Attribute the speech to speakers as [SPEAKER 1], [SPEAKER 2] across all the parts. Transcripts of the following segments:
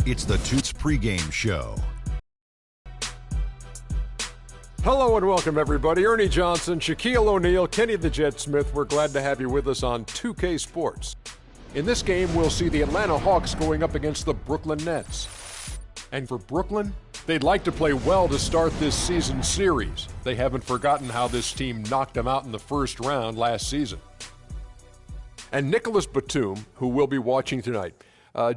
[SPEAKER 1] It's the Toots pregame show.
[SPEAKER 2] Hello and welcome, everybody. Ernie Johnson, Shaquille O'Neal, Kenny the Jet Smith. We're glad to have you with us on 2K Sports. In this game, we'll see the Atlanta Hawks going up against the Brooklyn Nets. And for Brooklyn, they'd like to play well to start this season series. They haven't forgotten how this team knocked them out in the first round last season. And Nicholas Batum, who we'll be watching tonight,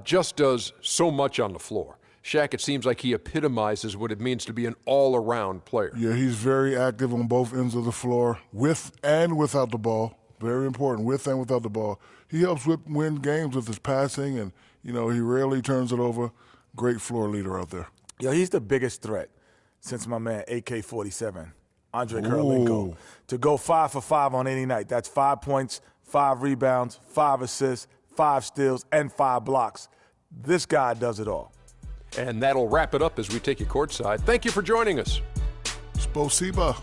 [SPEAKER 2] just does so much on the floor. Shaq, it seems like he epitomizes what it means to be an all-around player.
[SPEAKER 3] Yeah, he's very active on both ends of the floor, with and without the ball. Very important, with and without the ball. He helps win games with his passing, and, he rarely turns it over. Great floor leader out there.
[SPEAKER 4] Yo, he's the biggest threat since my man AK-47, Andre Kirilenko, to go 5 for 5 on any night. That's 5 points, 5 rebounds, 5 assists, 5 steals, and 5 blocks. This guy does it all.
[SPEAKER 2] And that'll wrap it up as we take you courtside. Thank you for joining us.
[SPEAKER 3] Spasiba.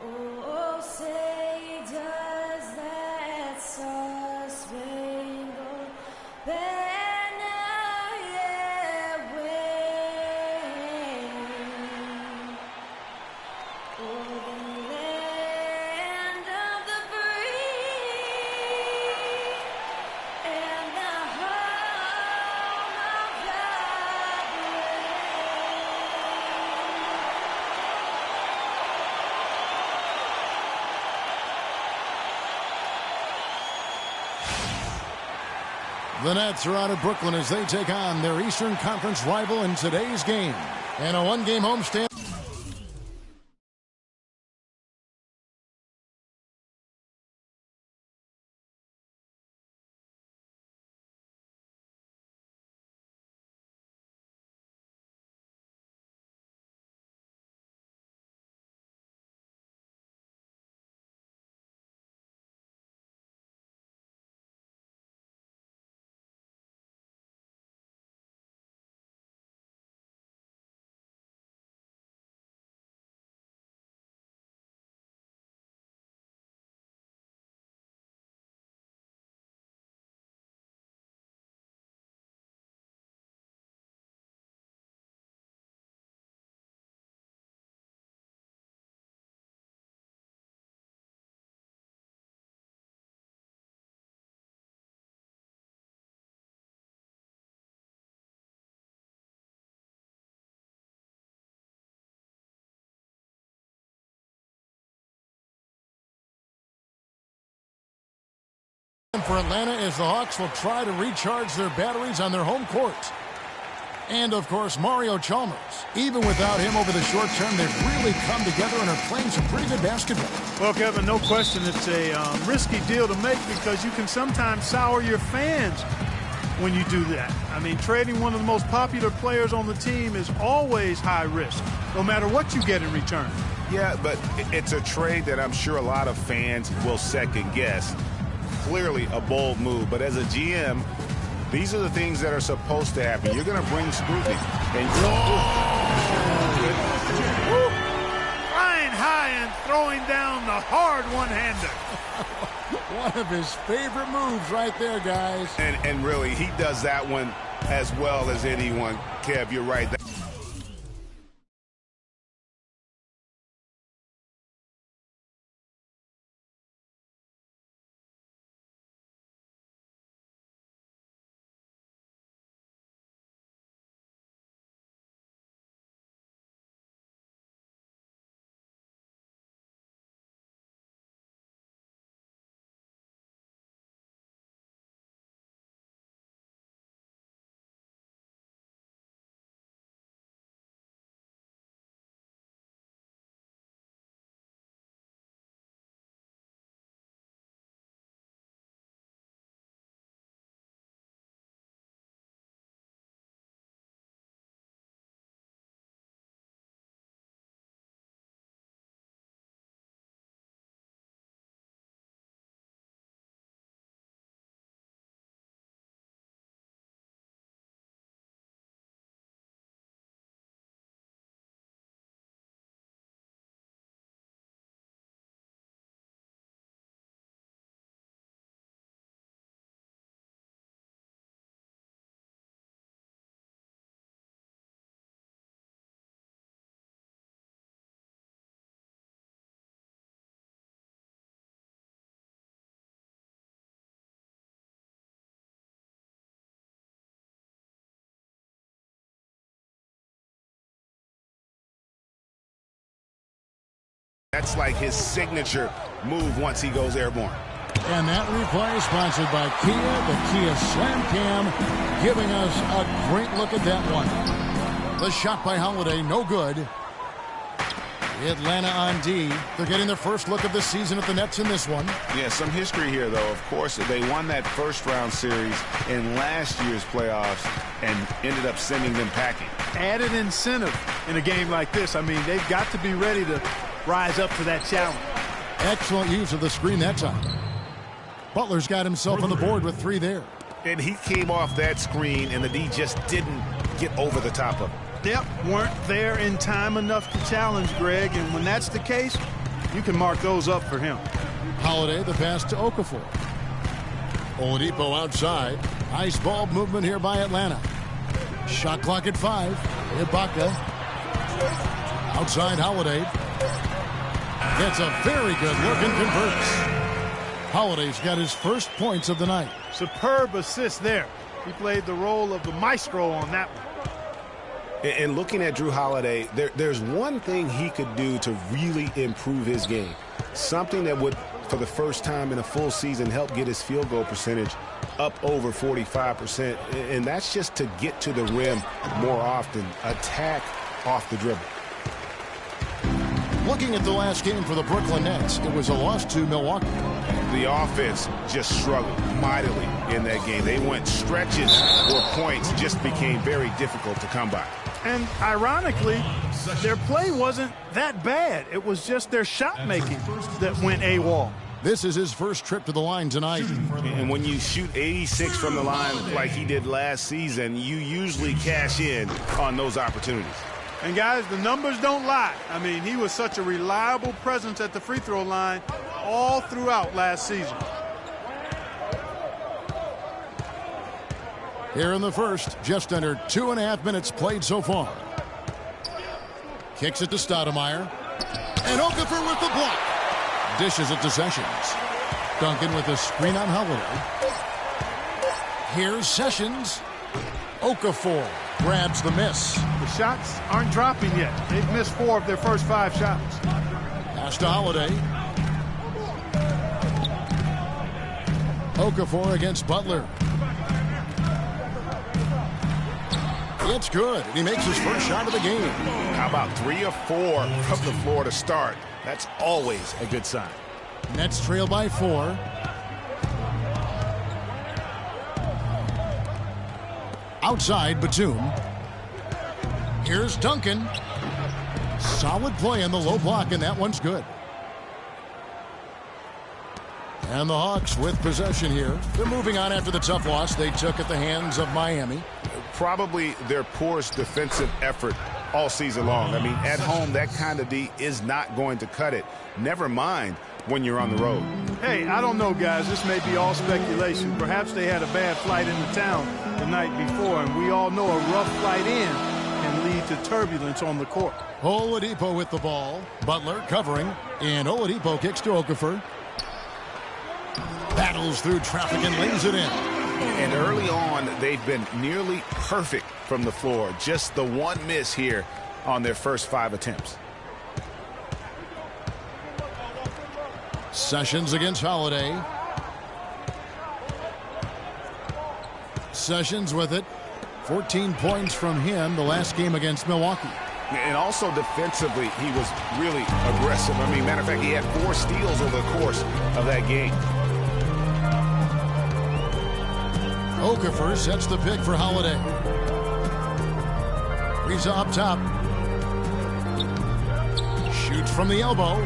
[SPEAKER 5] Oh, say does that star-spangled banner yet wave o'er the land of the free and the home of the
[SPEAKER 6] The Nets are out of Brooklyn as they take on their Eastern Conference rival in today's game. And a one-game homestand. For Atlanta as the Hawks will try to recharge their batteries on their home court. And, of course, Mario Chalmers. Even without him over the short term, they've really come together and are playing some pretty good basketball.
[SPEAKER 7] Well, Kevin, no question it's a risky deal to make because you can sometimes sour your fans when you do that. I mean, trading one of the most popular players on the team is always high risk, no matter what you get in return.
[SPEAKER 8] Yeah, but it's a trade that I'm sure a lot of fans will second guess. Clearly a bold move, but as a GM, these are the things that are supposed to happen. You're going to bring scrutiny. And
[SPEAKER 7] flying high and throwing down the hard one-hander.
[SPEAKER 6] One of his favorite moves right there, guys.
[SPEAKER 8] And really, he does that one as well as anyone. Kev, you're right. That's like his signature move once he goes airborne.
[SPEAKER 6] And that replay is sponsored by Kia, the Kia Slam Cam, giving us a great look at that one. The shot by Holiday, no good. Atlanta on D. They're getting their first look of the season at the Nets in this one.
[SPEAKER 8] Yeah, some history here, though. Of course, they won that first-round series in last year's playoffs and ended up sending them packing.
[SPEAKER 7] Added incentive in a game like this. I mean, they've got to be ready to rise up to that challenge.
[SPEAKER 6] Excellent use of the screen that time. Butler's got himself on the board with 3 there.
[SPEAKER 8] And he came off that screen, and the D just didn't get over the top of it.
[SPEAKER 7] Yep, weren't there in time enough to challenge Greg, and when that's the case, you can mark those up for him.
[SPEAKER 6] Holiday, the pass to Okafor. Oladipo outside. Nice ball movement here by Atlanta. Shot clock at 5. Ibaka. Outside Holiday. Gets a very good look and converts. Holiday's got his first points of the night.
[SPEAKER 7] Superb assist there. He played the role of the maestro on that one.
[SPEAKER 8] And looking at Drew Holiday, there's one thing he could do to really improve his game. Something that would, for the first time in a full season, help get his field goal percentage up over 45%. And that's just to get to the rim more often. Attack off the dribble.
[SPEAKER 6] Looking at the last game for the Brooklyn Nets, it was a loss to Milwaukee.
[SPEAKER 8] The offense just struggled mightily in that game. They went stretches where points just became very difficult to come by.
[SPEAKER 7] And ironically, their play wasn't that bad. It was just their shot making that went AWOL.
[SPEAKER 6] This is his first trip to the line tonight.
[SPEAKER 8] And when you shoot 86 from the line like he did last season, you usually cash in on those opportunities.
[SPEAKER 7] And guys, the numbers don't lie. I mean, he was such a reliable presence at the free throw line all throughout last season.
[SPEAKER 6] Here in the first, just under 2.5 minutes played so far. Kicks it to Stoudemire. And Okafor with the block. Dishes it to Sessions. Duncan with a screen on Holiday. Here's Sessions. Okafor grabs the miss.
[SPEAKER 7] The shots aren't dropping yet. They've missed 4 of their first 5 shots.
[SPEAKER 6] Pass to Holiday. Okafor against Butler. It's good, and he makes his first shot of the game.
[SPEAKER 8] How about 3 or 4 from the floor to start? That's always a good sign.
[SPEAKER 6] Nets trail by 4. Outside, Batum. Here's Duncan. Solid play on the low block, and that one's good. And the Hawks with possession here. They're moving on after the tough loss they took at the hands of Miami.
[SPEAKER 8] Probably their poorest defensive effort all season long. I mean, at home, that kind of D is not going to cut it. Never mind when you're on the road.
[SPEAKER 7] Hey, I don't know, guys. This may be all speculation. Perhaps they had a bad flight into town the night before, and we all know a rough flight in can lead to turbulence on the court.
[SPEAKER 6] Oladipo with the ball. Butler covering, and Oladipo kicks to Okafor. Battles through traffic and lays it in.
[SPEAKER 8] And early on, they've been nearly perfect from the floor. Just the one miss here on their first 5 attempts.
[SPEAKER 6] Sessions against Holiday. Sessions with it. 14 points from him the last game against Milwaukee.
[SPEAKER 8] And also defensively, he was really aggressive. I mean, matter of fact, he had 4 steals over the course of that game.
[SPEAKER 6] Okafor sets the pick for Holiday. Reza up top. Shoots from the elbow.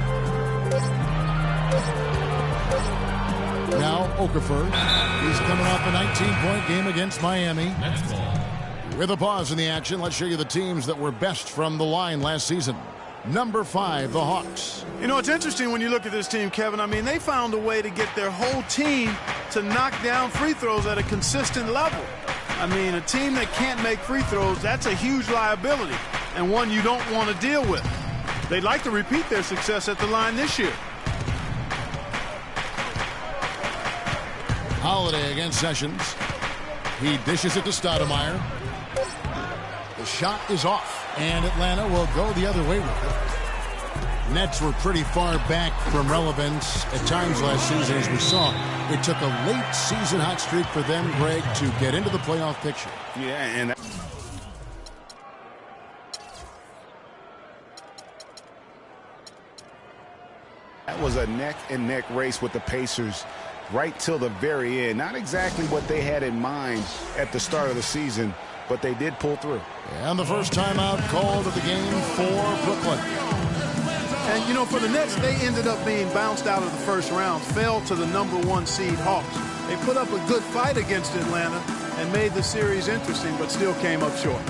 [SPEAKER 6] Now Okafor. He's coming off a 19-point game against Miami. With a pause in the action, let's show you the teams that were best from the line last season. Number 5, the Hawks.
[SPEAKER 7] You know, it's interesting when you look at this team, Kevin. I mean, they found a way to get their whole team to knock down free throws at a consistent level. I mean, a team that can't make free throws, that's a huge liability and one you don't want to deal with. They'd like to repeat their success at the line this year.
[SPEAKER 6] Holiday against Sessions. He dishes it to Stoudemire. The shot is off, and Atlanta will go the other way with it. Nets were pretty far back from relevance at times last season, as we saw. It took a late season hot streak for them, Greg, to get into the playoff picture.
[SPEAKER 8] Yeah, and that was a neck-and-neck race with the Pacers right till the very end. Not exactly what they had in mind at the start of the season, but they did pull through.
[SPEAKER 6] And the first timeout called of the game for Brooklyn.
[SPEAKER 7] And, you know, for the Nets, they ended up being bounced out of the first round, fell to the #1 seed Hawks. They put up a good fight against Atlanta and made the series interesting, but still came up short.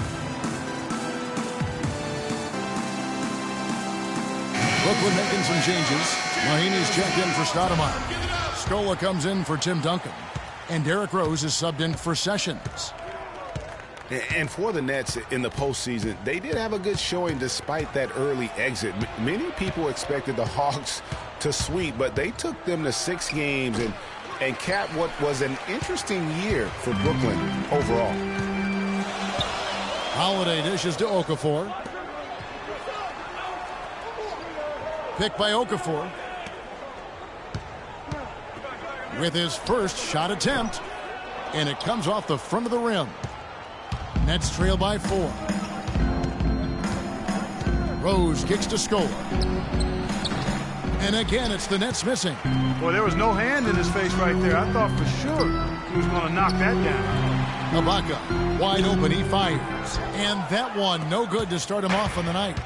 [SPEAKER 6] Brooklyn making some changes. Mahinmi's checked in for Stoudemire. Scola comes in for Tim Duncan. And Derrick Rose is subbed in for Sessions.
[SPEAKER 8] And for the Nets in the postseason, they did have a good showing despite that early exit. Many people expected the Hawks to sweep, but they took them to 6 games and capped what was an interesting year for Brooklyn overall.
[SPEAKER 6] Holiday dishes to Okafor. Picked by Okafor. With his first shot attempt. And it comes off the front of the rim. Nets trail by 4. Rose kicks to Scola. And again, it's the Nets missing.
[SPEAKER 7] Boy, there was no hand in his face right there. I thought for sure he was going to knock that down.
[SPEAKER 6] Ibaka, wide open, he fires. And that one, no good to start him off on the night.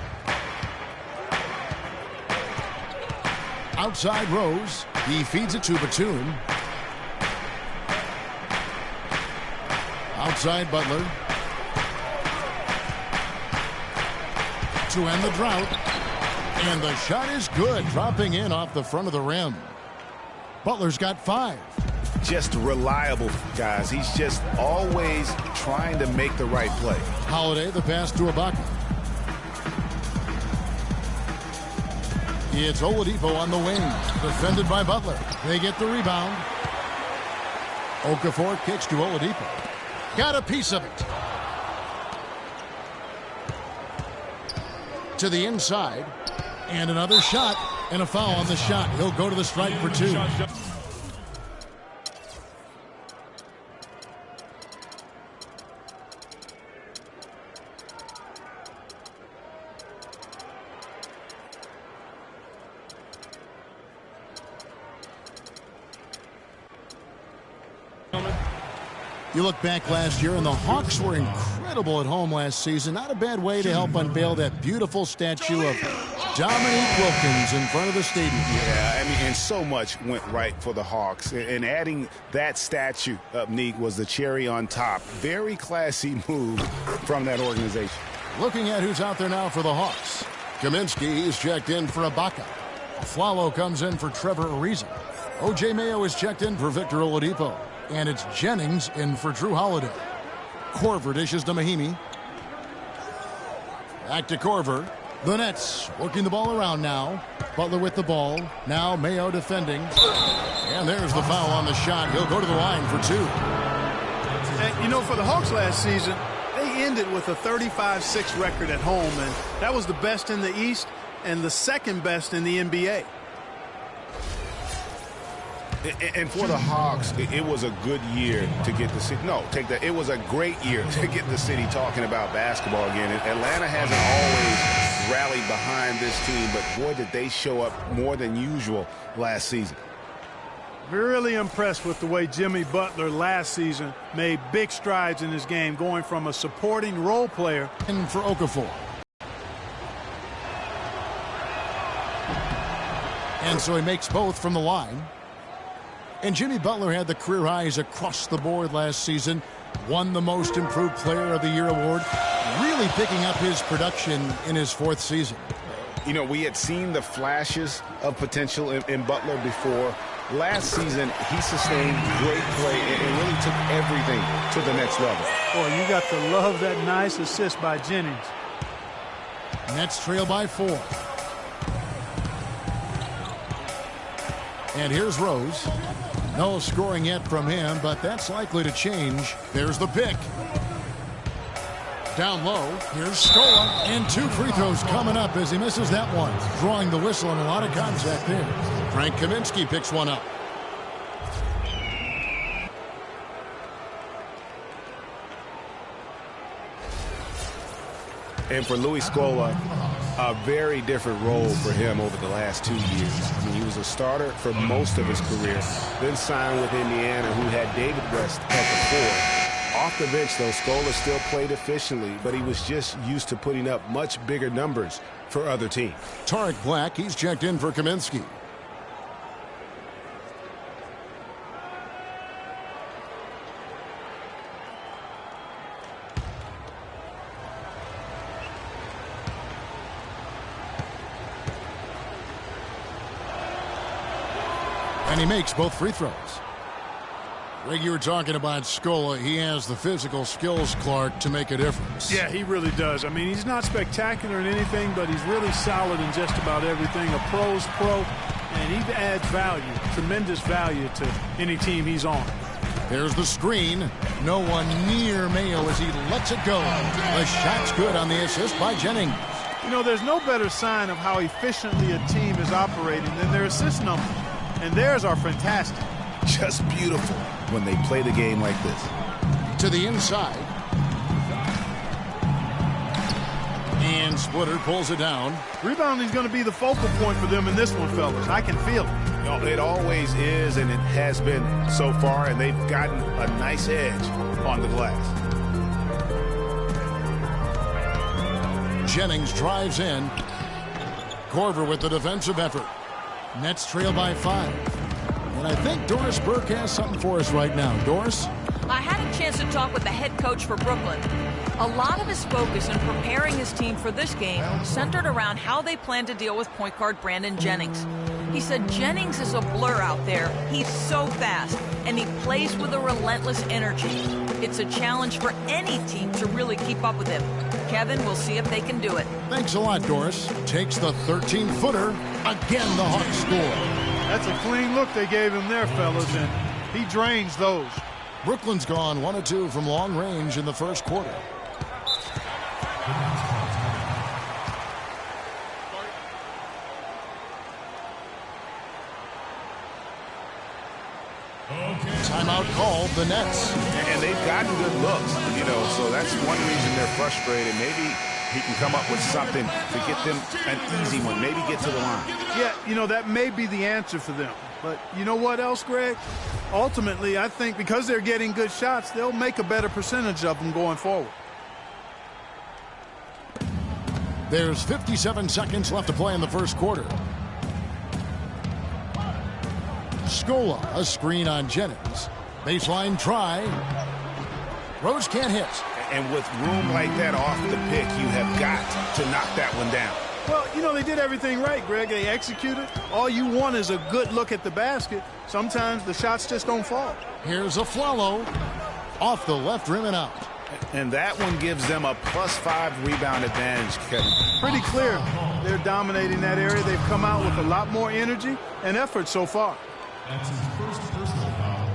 [SPEAKER 6] Outside Rose, he feeds it to Batum. Outside Butler. To end the drought. And the shot is good, dropping in off the front of the rim. Butler's got 5.
[SPEAKER 8] Just reliable, guys. He's just always trying to make the right play.
[SPEAKER 6] Holiday, the pass to Ibaka. It's Oladipo on the wing, defended by Butler. They get the rebound. Okafor kicks to Oladipo. Got a piece of it. To the inside. And another shot. And a foul on the shot. He'll go to the strike for 2. You look back last year, and the Hawks were incredible at home last season. Not a bad way to help unveil that beautiful statue of Dominique Wilkins in front of the stadium.
[SPEAKER 8] Yeah, I mean, and so much went right for the Hawks. And adding that statue up, Neek, was the cherry on top. Very classy move from that organization.
[SPEAKER 6] Looking at who's out there now for the Hawks. Kaminsky is checked in for Ibaka. Flalo comes in for Trevor Ariza. O.J. Mayo is checked in for Victor Oladipo. And it's Jennings in for Drew Holiday. Korver dishes to Mahinmi. Back to Korver. The Nets working the ball around now. Butler with the ball. Now Mayo defending. And there's the foul on the shot. He'll go to the line for 2.
[SPEAKER 7] And, you know, for the Hawks last season, they ended with a 35-6 record at home. And that was the best in the East and the second best in the NBA.
[SPEAKER 8] And for the Hawks, it was a good year to get the city. No, take that. It was a great year to get the city talking about basketball again. And Atlanta hasn't always rallied behind this team, but boy, did they show up more than usual last season.
[SPEAKER 7] Really impressed with the way Jimmy Butler last season made big strides in his game, going from a supporting role player.
[SPEAKER 6] And for Okafor. And so he makes both from the line. And Jimmy Butler had the career highs across the board last season. Won the Most Improved Player of the Year award. Really picking up his production in his 4th season.
[SPEAKER 8] You know, we had seen the flashes of potential in Butler before. Last season, he sustained great play and really took everything to the next level.
[SPEAKER 7] Boy, you got to love that nice assist by Jennings.
[SPEAKER 6] Nets trail by 4. And here's Rose. No scoring yet from him, but that's likely to change. There's the pick. down low. Here's Scola. And 2 free throws coming up as he misses that one. Drawing the whistle and a lot of contact there. Frank Kaminsky picks one up.
[SPEAKER 8] And for Louis Scola, a very different role for him over the last 2 years. I mean, he was a starter for most of his career, then signed with Indiana, who had David West at the 4. Off the bench, though, Scola still played efficiently, but he was just used to putting up much bigger numbers for other teams.
[SPEAKER 6] Tarek Black, he's checked in for Kaminsky. And he makes both free throws. Greg, you were talking about Scola. He has the physical skills, Clark, to make a difference.
[SPEAKER 7] Yeah, he really does. I mean, he's not spectacular in anything, but he's really solid in just about everything. A pro's pro, and he adds value, tremendous value to any team he's on.
[SPEAKER 6] There's the screen. No one near Mayo as he lets it go. The shot's good on the assist by Jennings.
[SPEAKER 7] You know, there's no better sign of how efficiently a team is operating than their assist numbers. And theirs are fantastic.
[SPEAKER 8] Just beautiful when they play the game like this.
[SPEAKER 6] To the inside. And Splitter pulls it down.
[SPEAKER 7] Rebounding is going to be the focal point for them in this one, fellas. I can feel it.
[SPEAKER 8] You know, it always is, and it has been so far, and they've gotten a nice edge on the glass.
[SPEAKER 6] Jennings drives in. Korver with the defensive effort. Nets trail by 5. And I think Doris Burke has something for us right now. Doris?
[SPEAKER 9] I had a chance to talk with the head coach for Brooklyn. A lot of his focus in preparing his team for this game centered around how they plan to deal with point guard Brandon Jennings. He said Jennings is a blur out there. He's so fast, and he plays with a relentless energy. It's a challenge for any team to really keep up with him. Kevin, we'll see if they can do it.
[SPEAKER 6] Thanks a lot, Doris. Takes the 13-footer. Again, the Hawks score.
[SPEAKER 7] That's a clean look they gave him there, fellas, and he drains those.
[SPEAKER 6] Brooklyn's gone 1 of 2 from long range in the first quarter. Timeout called, the Nets.
[SPEAKER 8] And they've gotten good looks, you know, so that's one reason they're frustrated. Maybe he can come up with something to get them an easy one, maybe get to the line.
[SPEAKER 7] Yeah, you know, that may be the answer for them. But you know what else, Greg? Ultimately, I think because they're getting good shots, they'll make a better percentage of them going forward.
[SPEAKER 6] There's 57 seconds left to play in the first quarter. Scola, a screen on Jennings. Baseline try. Rose can't hit.
[SPEAKER 8] And with room like that off the pick, you have got to knock that one down.
[SPEAKER 7] Well, you know, they did everything right, Greg. They executed. All you want is a good look at the basket. Sometimes the shots just don't fall.
[SPEAKER 6] Here's a Flalo. Off the left rim and out.
[SPEAKER 8] And that one gives them a +5 rebound advantage, Kevin.
[SPEAKER 7] Pretty clear. They're dominating that area. They've come out with a lot more energy and effort so far.
[SPEAKER 10] That's his first personal foul.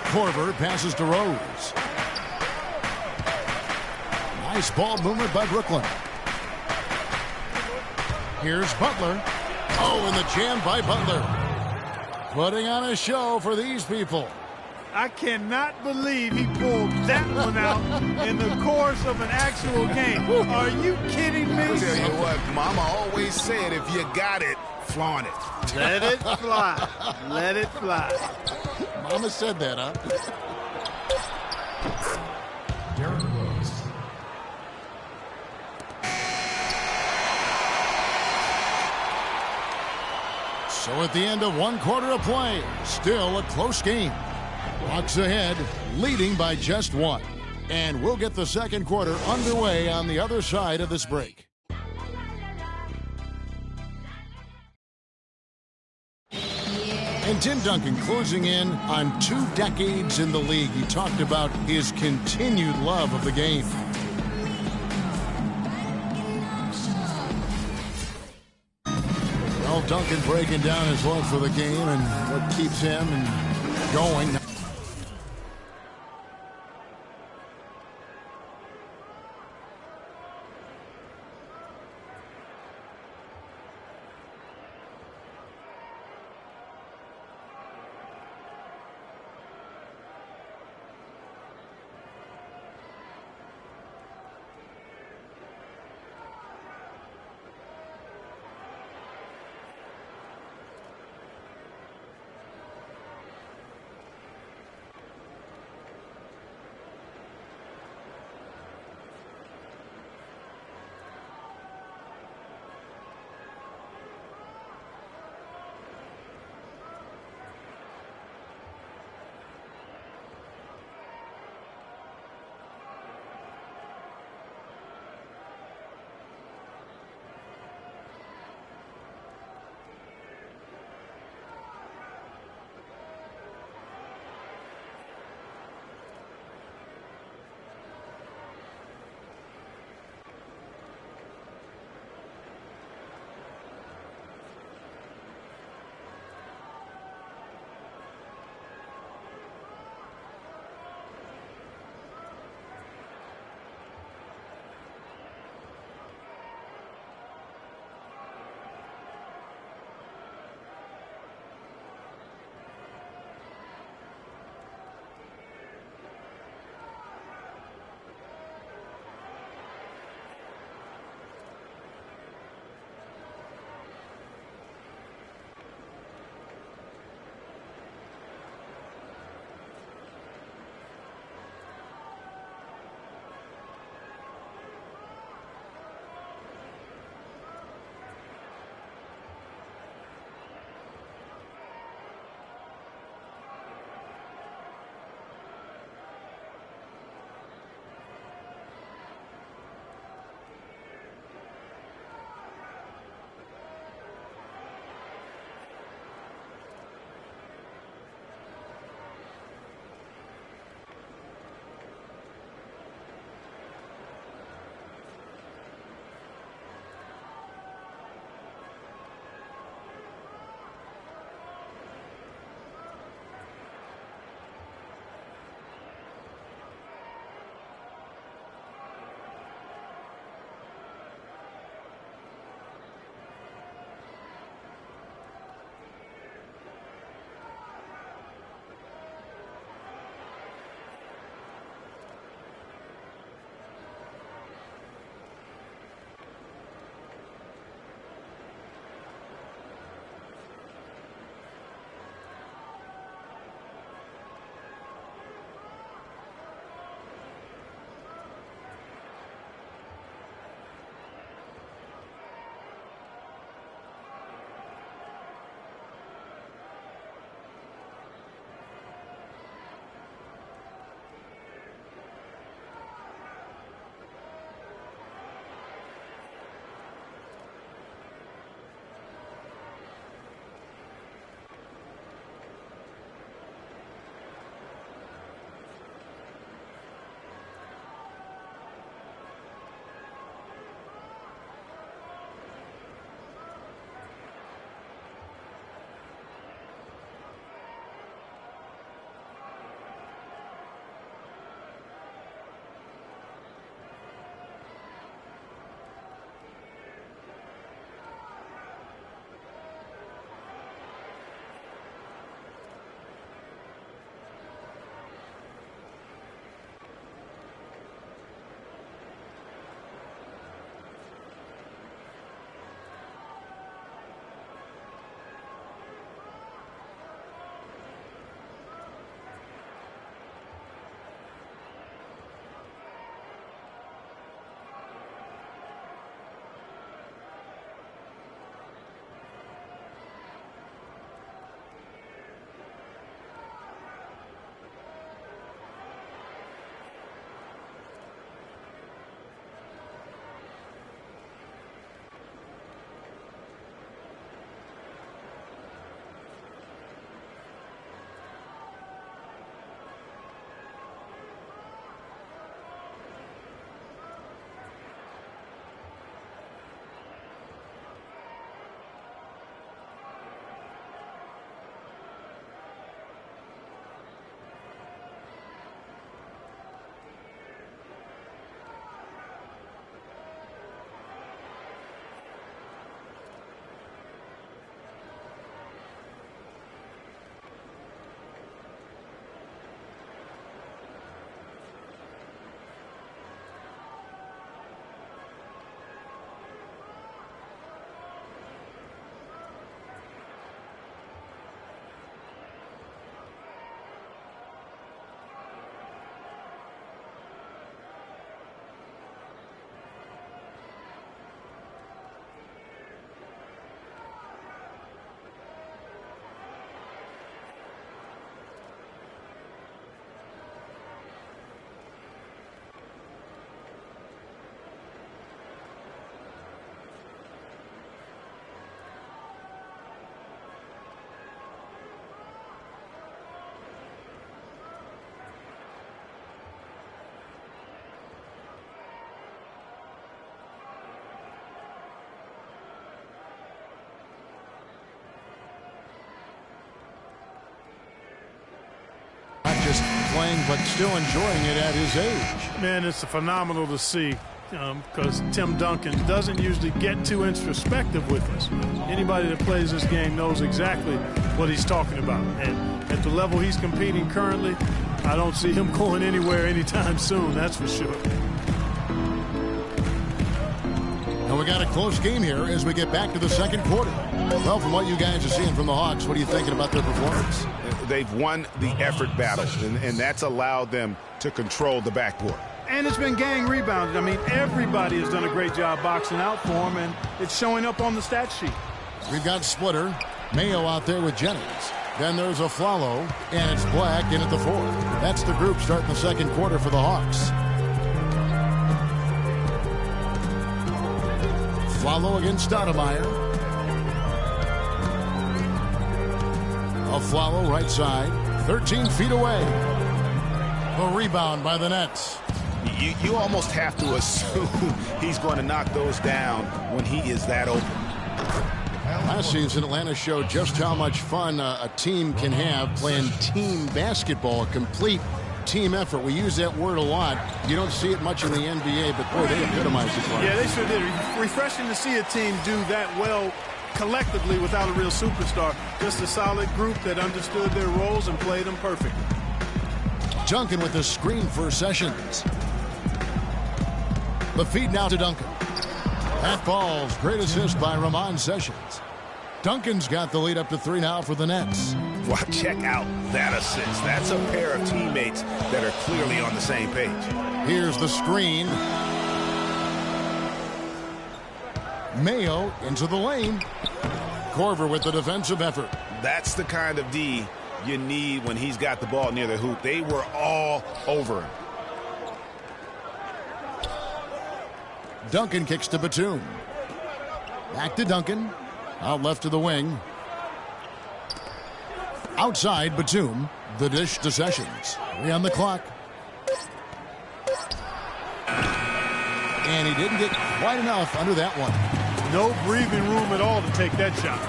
[SPEAKER 6] Korver passes to Rose. Nice ball movement by Brooklyn. Here's Butler. Oh, and the jam by Butler. Putting on a show for these people.
[SPEAKER 7] I cannot believe he pulled that one out in the course of an actual game. Are you kidding me?
[SPEAKER 8] I'll tell you what, Mama always said, if you got it, flaunt it.
[SPEAKER 7] Let it fly. Let it fly.
[SPEAKER 6] Mama said that, huh?
[SPEAKER 10] Derrick Rose.
[SPEAKER 6] So at the end of 1 quarter of play, still a close game. Hawks ahead, leading by just 1. And we'll get the second quarter underway on the other side of this break. And Tim Duncan closing in on 2 decades in the league. He talked about his continued love of the game. Well, Duncan breaking down his love for the game and what keeps him going. playing, but still enjoying it at his age.
[SPEAKER 7] Man, it's phenomenal to see because Tim Duncan doesn't usually get too introspective with us. Anybody that plays this game knows exactly what he's talking about. And at the level he's competing currently, I don't see him going anywhere anytime soon, that's for sure.
[SPEAKER 6] And we got a close game here as we get back to the second quarter. Well, from what you guys are seeing from the Hawks, what are you thinking about their performance?
[SPEAKER 8] They've won the effort battle, and that's allowed them to control the backboard.
[SPEAKER 7] And it's been gang rebounded. I mean, everybody has done a great job boxing out for him, and it's showing up on the stat sheet.
[SPEAKER 6] We've got Splitter, Mayo out there with Jennings. Then there's a Flalo, and it's Black in at the 4. That's the group starting the second quarter for the Hawks. Flalo against Stoudemire. A Flalo right side, 13 feet away. A rebound by the Nets.
[SPEAKER 8] You almost have to assume he's going to knock those down when he is that open.
[SPEAKER 6] Last season, Atlanta showed just how much fun a team can have playing team basketball, a complete team effort. We use that word a lot. You don't see it much in the NBA, but boy, they epitomize it.
[SPEAKER 7] Yeah, they sure did. Refreshing to see a team do that well collectively without a real superstar. Just a solid group that understood their roles and played them perfectly.
[SPEAKER 6] Duncan with the screen for Sessions. The feed now to Duncan. Half balls. Great assist by Ramon Sessions. Duncan's got the lead up to 3 now for the Nets.
[SPEAKER 8] Well, check out that assist. That's a pair of teammates that are clearly on the same page.
[SPEAKER 6] Here's the screen. Mayo into the lane. Korver with the defensive effort.
[SPEAKER 8] That's the kind of D you need when he's got the ball near the hoop. They were all over him.
[SPEAKER 6] Duncan kicks to Batum. Back to Duncan. Out left to the wing. Outside Batum. The dish to Sessions. 3 on the clock. And he didn't get quite enough under that one.
[SPEAKER 7] No breathing room at all to take that shot.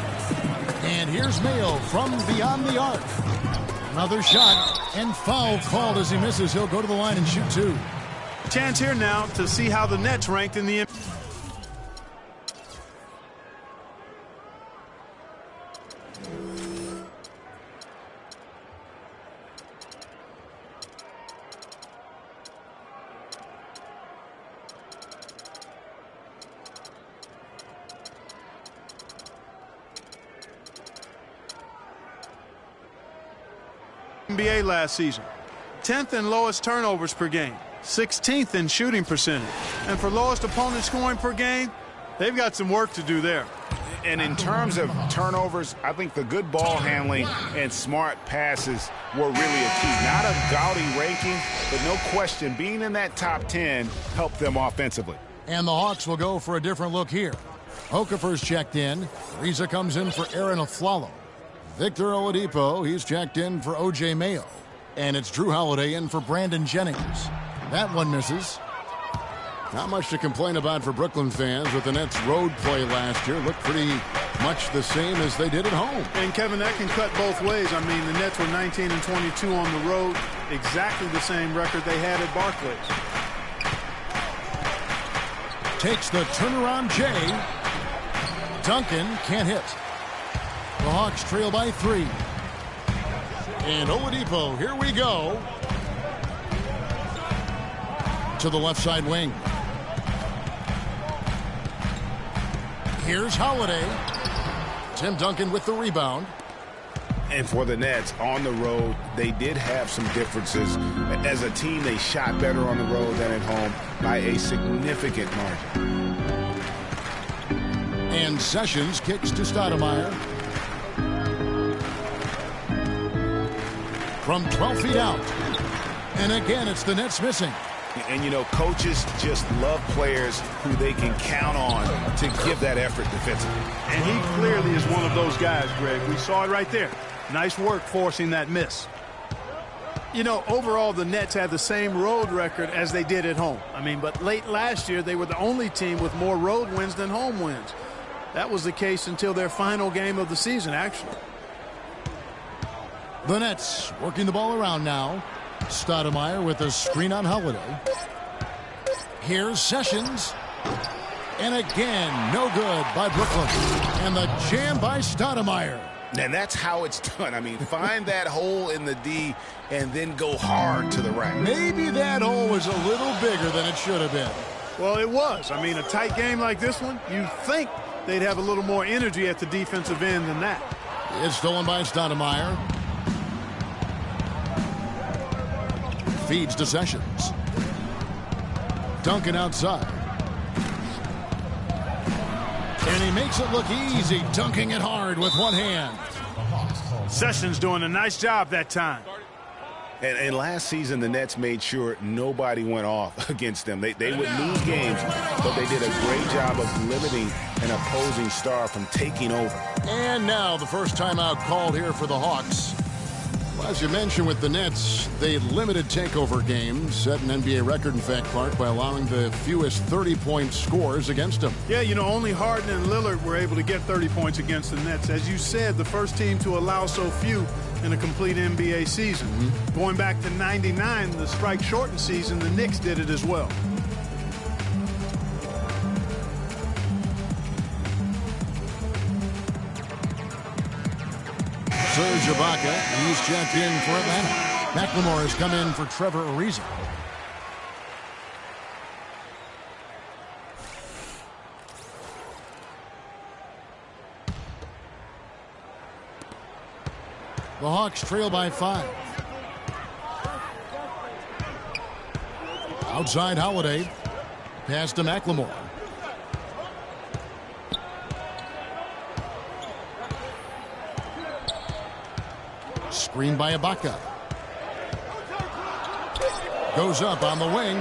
[SPEAKER 6] And here's Mayo from beyond the arc. Another shot. And foul called as he misses. He'll go to the line and shoot 2.
[SPEAKER 7] Chance here now to see how the Nets ranked in the NBA last season. 10th in lowest turnovers per game. 16th in shooting percentage. And for lowest opponent scoring per game, they've got some work to do there.
[SPEAKER 8] And in terms of turnovers, I think the good ball handling and smart passes were really a key. Not a gaudy ranking, but no question, being in that top 10 helped them offensively.
[SPEAKER 6] And the Hawks will go for a different look here. Okafor's checked in. Riza comes in for Aaron Aflalo. Victor Oladipo, he's checked in for O.J. Mayo. And it's Drew Holiday in for Brandon Jennings. That one misses. Not much to complain about for Brooklyn fans with the Nets' road play last year. Looked pretty much the same as they did at home.
[SPEAKER 7] And, Kevin, that can cut both ways. I mean, the Nets were 19 and 22 on the road. Exactly the same record they had at Barclays.
[SPEAKER 6] Takes the turnaround J. Duncan can't hit. The Hawks trail by 3. And Oladipo, here we go. To the left side wing. Here's Holiday. Tim Duncan with the rebound.
[SPEAKER 8] And for the Nets, on the road, they did have some differences. As a team, they shot better on the road than at home by a significant margin.
[SPEAKER 6] And Sessions kicks to Stoudemire. From 12 feet out. And again, it's the Nets missing.
[SPEAKER 8] And, you know, coaches just love players who they can count on to give that effort defensively.
[SPEAKER 7] And he clearly is one of those guys, Greg. We saw it right there. Nice work forcing that miss. You know, overall, the Nets had the same road record as they did at home. I mean, but late last year, they were the only team with more road wins than home wins. That was the case until their final game of the season, actually.
[SPEAKER 6] The Nets working the ball around now. Stoudemire with a screen on Holiday. Here's Sessions. And again, no good by Brooklyn. And the jam by Stoudemire.
[SPEAKER 8] And that's how it's done. I mean, find that hole in the D and then go hard to the rack.
[SPEAKER 6] Maybe that hole was a little bigger than it should have been.
[SPEAKER 7] Well, it was. I mean, a tight game like this one, you think they'd have a little more energy at the defensive end than that.
[SPEAKER 6] It's stolen by Stoudemire. Feeds to Sessions. Duncan outside. And he makes it look easy, dunking it hard with one hand.
[SPEAKER 7] Sessions doing a nice job that time.
[SPEAKER 8] And last season, the Nets made sure nobody went off against them. They would lose games, but they did a great job of limiting an opposing star from taking over.
[SPEAKER 6] And now the first timeout called here for the Hawks. Well, as you mentioned with the Nets, they limited takeover games, set an NBA record, in fact, Clark, by allowing the fewest 30-point scores against them.
[SPEAKER 7] Yeah, you know, only Harden and Lillard were able to get 30 points against the Nets. As you said, the first team to allow so few in a complete NBA season. Going back to 99, the strike-shortened season, the Knicks did it as well.
[SPEAKER 6] Serge Ibaka, he's checked in for Atlanta. McLemore has come in for Trevor Ariza. The Hawks trail by 5. Outside Holiday. Pass to McLemore. Screen by Ibaka. Goes up on the wing.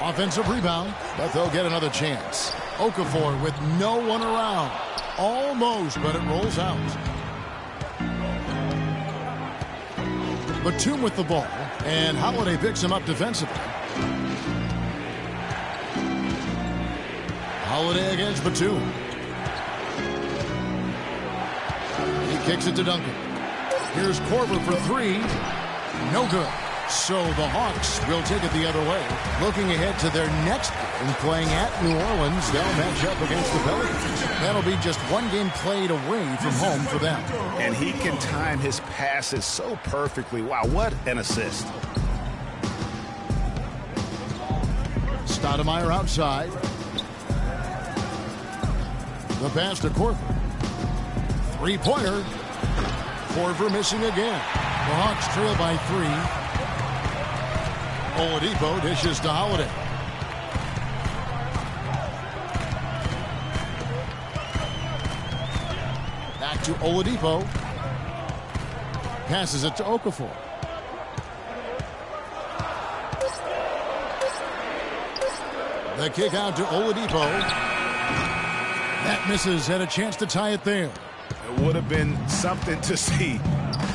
[SPEAKER 6] Offensive rebound, but they'll get another chance. Okafor with no one around. Almost, but it rolls out. Batum with the ball, and Holiday picks him up defensively. Holiday against Batum. He kicks it to Duncan. Here's Korver for 3. No good. So the Hawks will take it the other way. Looking ahead to their next game, playing at New Orleans, they'll match up against the Pelicans. That'll be just one game played away from home for them.
[SPEAKER 8] And he can time his passes so perfectly. Wow, what an assist.
[SPEAKER 6] Stoudemire outside. The pass to Korver. Three-pointer. Korver missing again. The Hawks trail by 3. Oladipo dishes to Holiday. Back to Oladipo. Passes it to Okafor. The kick out to Oladipo. That misses. Had a chance to tie it there.
[SPEAKER 8] It would have been something to see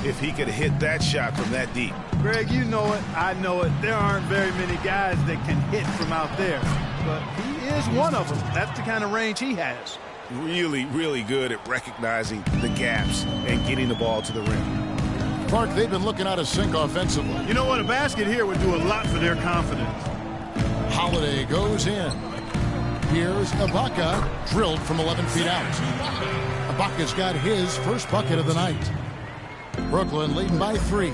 [SPEAKER 8] if he could hit that shot from that deep.
[SPEAKER 7] Greg, you know it. I know it. There aren't very many guys that can hit from out there. But he is one of them. That's the kind of range he has.
[SPEAKER 8] Really, really good at recognizing the gaps and getting the ball to the rim.
[SPEAKER 6] Clark, they've been looking out of sync offensively.
[SPEAKER 7] You know what? A basket here would do a lot for their confidence.
[SPEAKER 6] Holiday goes in. Here's Ibaka, drilled from 11 feet out. Ibaka's got his first bucket of the night. Brooklyn leading by 3.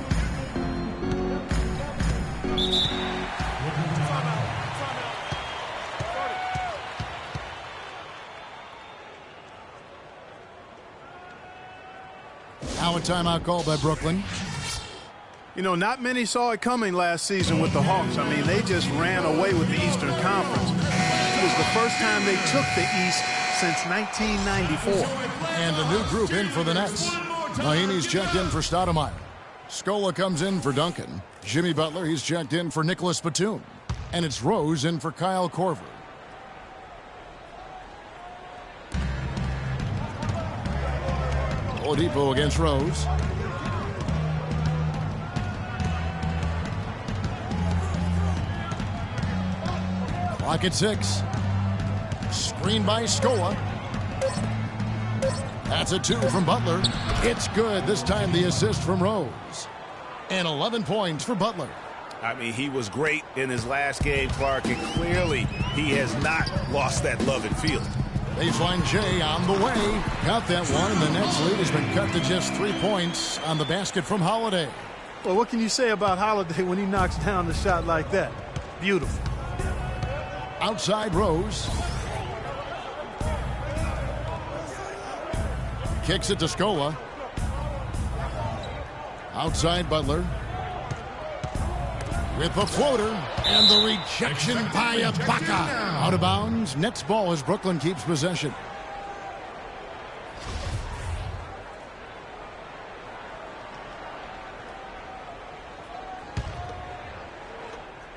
[SPEAKER 6] Now a timeout called by Brooklyn.
[SPEAKER 7] You know, not many saw it coming last season with the Hawks. I mean, they just ran away with the Eastern Conference. It was the first time they took the East since 1994.
[SPEAKER 6] And a new group in for the Nets. Mahinmi's checked in for Stoudemire. Scola comes in for Duncan. Jimmy Butler, he's checked in for Nicholas Batum. And it's Rose in for Kyle Korver. Oladipo against Rose. Clock at 6. Screen by Scola. That's a 2 from Butler. It's good. This time the assist from Rose. And 11 points for Butler.
[SPEAKER 8] I mean, he was great in his last game, Clark, and clearly he has not lost that love and feel.
[SPEAKER 6] Baseline J on the way. Got that one, and the Nets lead has been cut to just 3 points on the basket from Holiday.
[SPEAKER 7] Well, what can you say about Holiday when he knocks down the shot like that? Beautiful.
[SPEAKER 6] Outside Rose. Kicks it to Scola. Outside Butler. With the floater and the rejection by Ibaka. Out of bounds. Nets ball as Brooklyn keeps possession.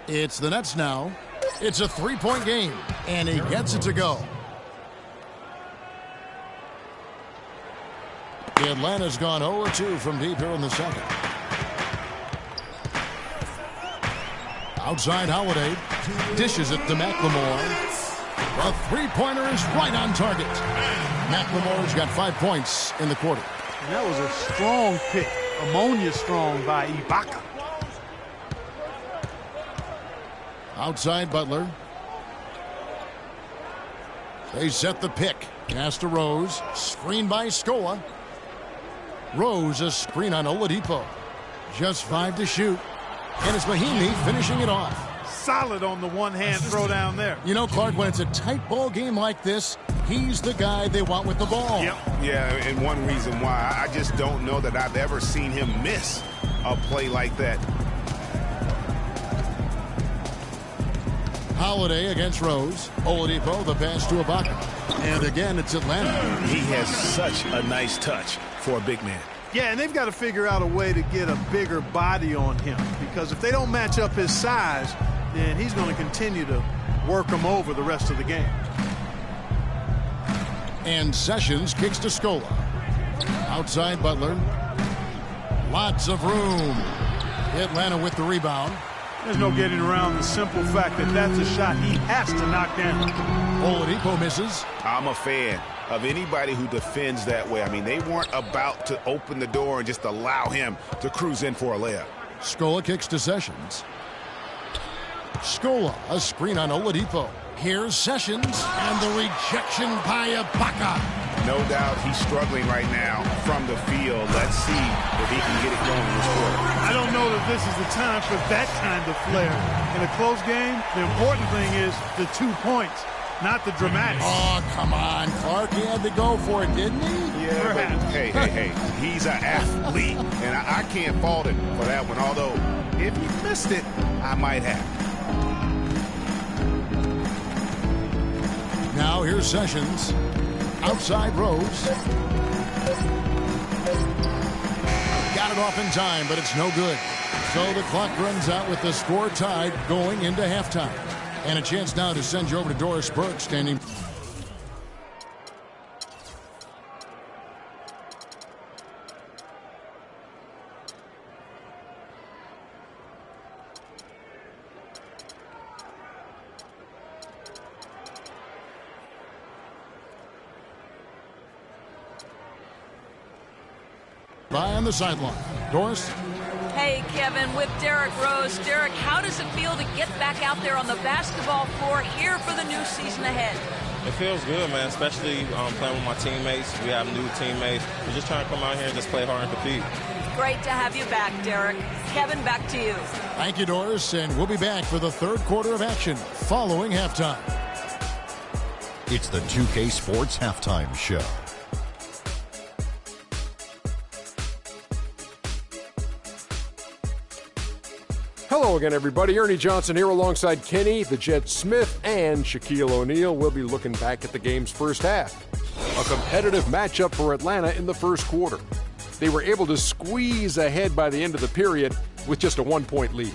[SPEAKER 6] It's the Nets now. It's a 3-point game, and he gets it to go. Atlanta's gone 0-2 from deep here in the second. Outside Holiday. Dishes it to McLemore. The three-pointer is right on target. McLemore's got 5 points in the quarter.
[SPEAKER 7] And that was a strong pick. Ammonia strong by Ibaka.
[SPEAKER 6] Outside Butler. They set the pick. Pass to Rose. Screen by Scola. Rose a screen on Oladipo. Just 5 to shoot. And it's Mahinmi finishing it off.
[SPEAKER 7] Solid on the one-hand throw down there.
[SPEAKER 6] You know, Clark, when it's a tight ball game like this, he's the guy they want with the ball.
[SPEAKER 7] Yep.
[SPEAKER 8] Yeah, and one reason why, I just don't know that I've ever seen him miss a play like that.
[SPEAKER 6] Holiday against Rose. Oladipo, the pass to Ibaka. And again, it's Atlanta.
[SPEAKER 8] He has such a nice touch for a big man.
[SPEAKER 7] Yeah, and they've got to figure out a way to get a bigger body on him, because if they don't match up his size, then he's going to continue to work him over the rest of the game.
[SPEAKER 6] And Sessions kicks to Scola. Outside Butler. Lots of room. Atlanta with the rebound.
[SPEAKER 7] There's no getting around the simple fact that that's a shot he has to knock down.
[SPEAKER 6] Oladipo misses.
[SPEAKER 8] I'm a fan of anybody who defends that way. I mean, they weren't about to open the door and just allow him to cruise in for a layup.
[SPEAKER 6] Scola kicks to Sessions. Scola, a screen on Oladipo. Here's Sessions, and the rejection by Ibaka.
[SPEAKER 8] No doubt he's struggling right now from the field. Let's see if he can get it going in this quarter.
[SPEAKER 7] I don't know that this is the time for that kind of flair. In a close game, the important thing is the 2 points, not the dramatics.
[SPEAKER 6] Oh, come on, Clark. He had to go for it, didn't he?
[SPEAKER 8] Yeah, but hey, he's an athlete, and I can't fault him for that one. Although, if he missed it, I might have.
[SPEAKER 6] Now here's Sessions. Outside Rose. Got it off in time, but it's no good. So the clock runs out with the score tied going into halftime. And a chance now to send you over to Doris Burke standing. By on the sideline. Doris?
[SPEAKER 9] Hey, Kevin, with Derrick Rose. Derrick, how does it feel to get back out there on the basketball floor here for the new season ahead?
[SPEAKER 11] It feels good, man, especially playing with my teammates. We have new teammates. We're just trying to come out here and just play hard and compete.
[SPEAKER 9] Great to have you back, Derrick. Kevin, back to you.
[SPEAKER 6] Thank you, Doris, and we'll be back for the third quarter of action following halftime.
[SPEAKER 1] It's the 2K Sports Halftime Show.
[SPEAKER 2] Hello again, everybody. Ernie Johnson here alongside Kenny, the Jet Smith, and Shaquille O'Neal. We'll be looking back at the game's first half. A competitive matchup for Atlanta in the first quarter. They were able to squeeze ahead by the end of the period with just a 1-point lead.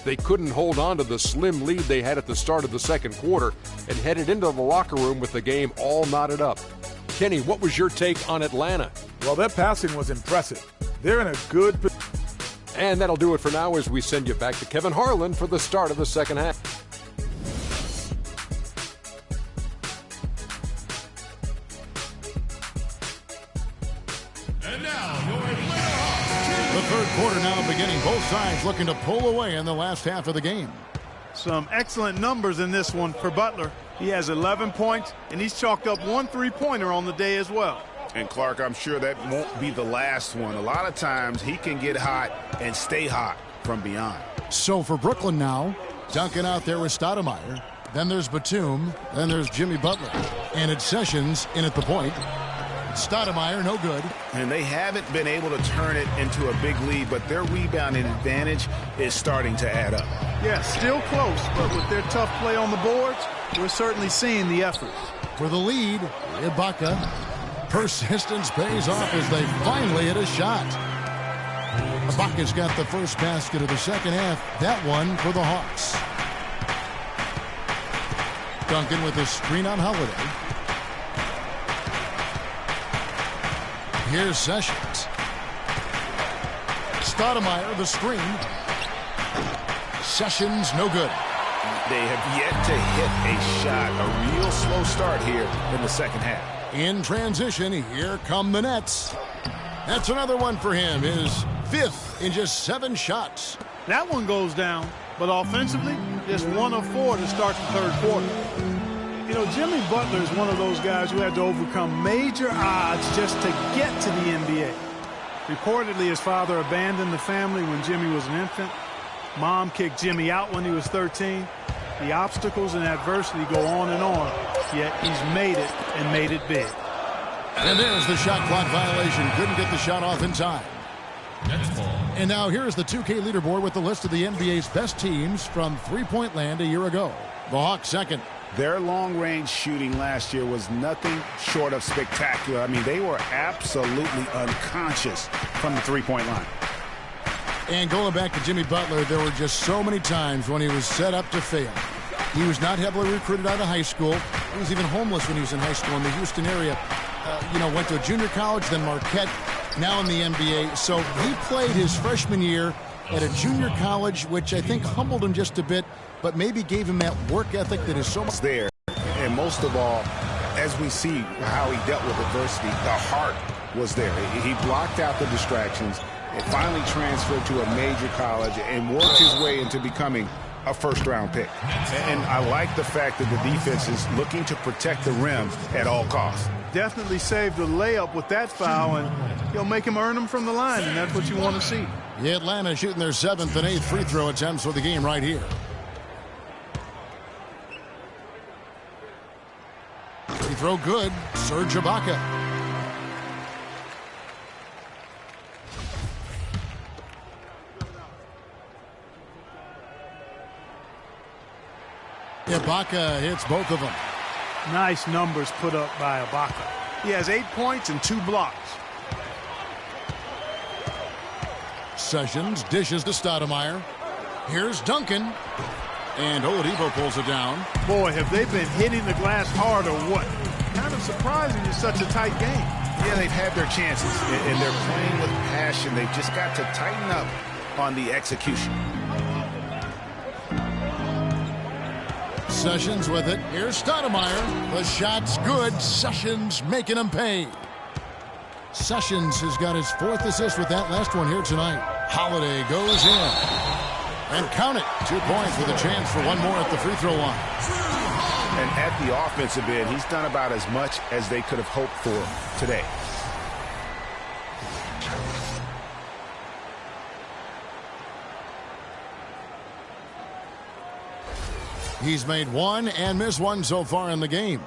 [SPEAKER 2] They couldn't hold on to the slim lead they had at the start of the second quarter and headed into the locker room with the game all knotted up. Kenny, what was your take on Atlanta?
[SPEAKER 4] Well, their passing was impressive. They're in a good position.
[SPEAKER 2] And that'll do it for now as we send you back to Kevin Harlan for the start of the second half.
[SPEAKER 6] The third quarter now beginning both sides looking to pull away in the last half of the game.
[SPEAKER 7] Some excellent numbers in this one for Butler. He has 11 points, and he's chalked up 1 3-pointer on the day as well.
[SPEAKER 8] And Clark, I'm sure that won't be the last one. A lot of times he can get hot and stay hot from beyond.
[SPEAKER 6] So for Brooklyn now, Duncan out there with Stoudemire. Then there's Batum. Then there's Jimmy Butler. And it's Sessions in at the point. Stoudemire, no good.
[SPEAKER 8] And they haven't been able to turn it into a big lead, but their rebounding advantage is starting to add up.
[SPEAKER 7] Yeah, still close, but with their tough play on the boards, we're certainly seeing the effort.
[SPEAKER 6] For the lead, Ibaka. Persistence pays off as they finally hit a shot. Ibaka's got the first basket of the second half. That one for the Hawks. Duncan with a screen on Holiday. Here's Sessions. Stoudemire, the screen. Sessions, no good.
[SPEAKER 8] They have yet to hit a shot. A real slow start here in the second half.
[SPEAKER 6] In transition, here come the Nets. That's another one for him. His 5th in just 7 shots.
[SPEAKER 7] That one goes down, but offensively, just 1 of 4 to start the third quarter. You know, Jimmy Butler is one of those guys who had to overcome major odds just to get to the NBA. Reportedly, his father abandoned the family when Jimmy was an infant. Mom kicked Jimmy out when he was 13. The obstacles and adversity go on, yet he's made it and made it big.
[SPEAKER 6] And there's the shot clock violation. Couldn't get the shot off in time. And now here's the 2K leaderboard with the list of the NBA's best teams from three-point land a year ago. The Hawks second.
[SPEAKER 8] Their long-range shooting last year was nothing short of spectacular. I mean, they were absolutely unconscious from the three-point line.
[SPEAKER 6] And going back to Jimmy Butler, there were just so many times when he was set up to fail. He was not heavily recruited out of high school. He was even homeless when he was in high school in the Houston area. Went to a junior college, then Marquette, now in the NBA. So he played his freshman year at a junior college, which I think humbled him just a bit, but maybe gave him that work ethic that is so much
[SPEAKER 8] there. And most of all, as we see how he dealt with adversity, the heart was there. He blocked out the distractions. It finally transferred to a major college and worked his way into becoming a first-round pick. And I like the fact that the defense is looking to protect the rim at all costs.
[SPEAKER 7] Definitely saved a layup with that foul, and he'll make him earn them from the line, and that's what you want to see.
[SPEAKER 6] Atlanta shooting their 7th and 8th free throw attempts for the game right here. Free throw good. Serge Ibaka. Ibaka hits both of them.
[SPEAKER 7] Nice numbers put up by Ibaka. He has 8 points and 2 blocks.
[SPEAKER 6] Sessions dishes to Stoudemire. Here's Duncan. And Oladipo pulls it down.
[SPEAKER 7] Boy, have they been hitting the glass hard or what? Kind of surprising it's such a tight game.
[SPEAKER 8] Yeah, they've had their chances, and they're playing with passion. They've just got to tighten up on the execution.
[SPEAKER 6] Sessions with it. Here's Stoudemire. The shot's good. Sessions making him pay. Sessions has got his 4th assist with that last one here tonight. Holiday goes in. And count it. 2 points with a chance for one more at the free throw line.
[SPEAKER 8] And at the offensive end, he's done about as much as they could have hoped for today.
[SPEAKER 6] He's made 1 and missed 1 so far in the game.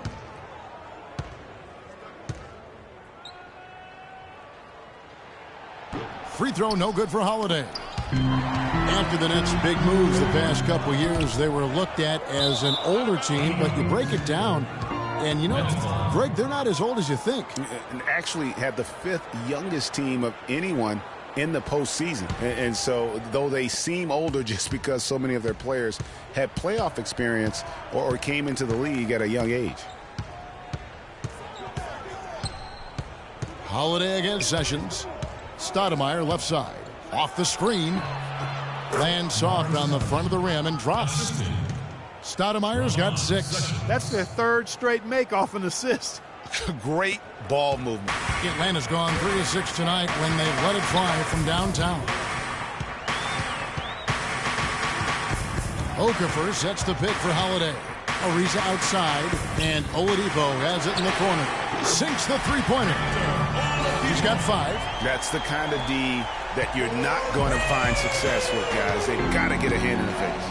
[SPEAKER 6] Free throw no good for Holiday. After the Nets' big moves the past couple years, they were looked at as an older team, but you break it down, and you know, Greg, they're not as old as you think.
[SPEAKER 8] And actually had the 5th youngest team of anyone in the postseason. And so, though they seem older just because so many of their players had playoff experience or came into the league at a young age.
[SPEAKER 6] Holiday against Sessions. Stoudemire left side. Off the screen. Lands soft on the front of the rim and drops. Stoudemire's got 6.
[SPEAKER 7] That's their 3rd straight make off an assist.
[SPEAKER 8] Great ball movement.
[SPEAKER 6] Atlanta's gone 3 of 6 tonight when they let it fly from downtown. Okafor sets the pick for Holiday. Ariza outside, and Oladipo has it in the corner. Sinks the three-pointer. He's got 5.
[SPEAKER 8] That's the kind of D that you're not going to find success with, guys. They've got to get a hand in the face.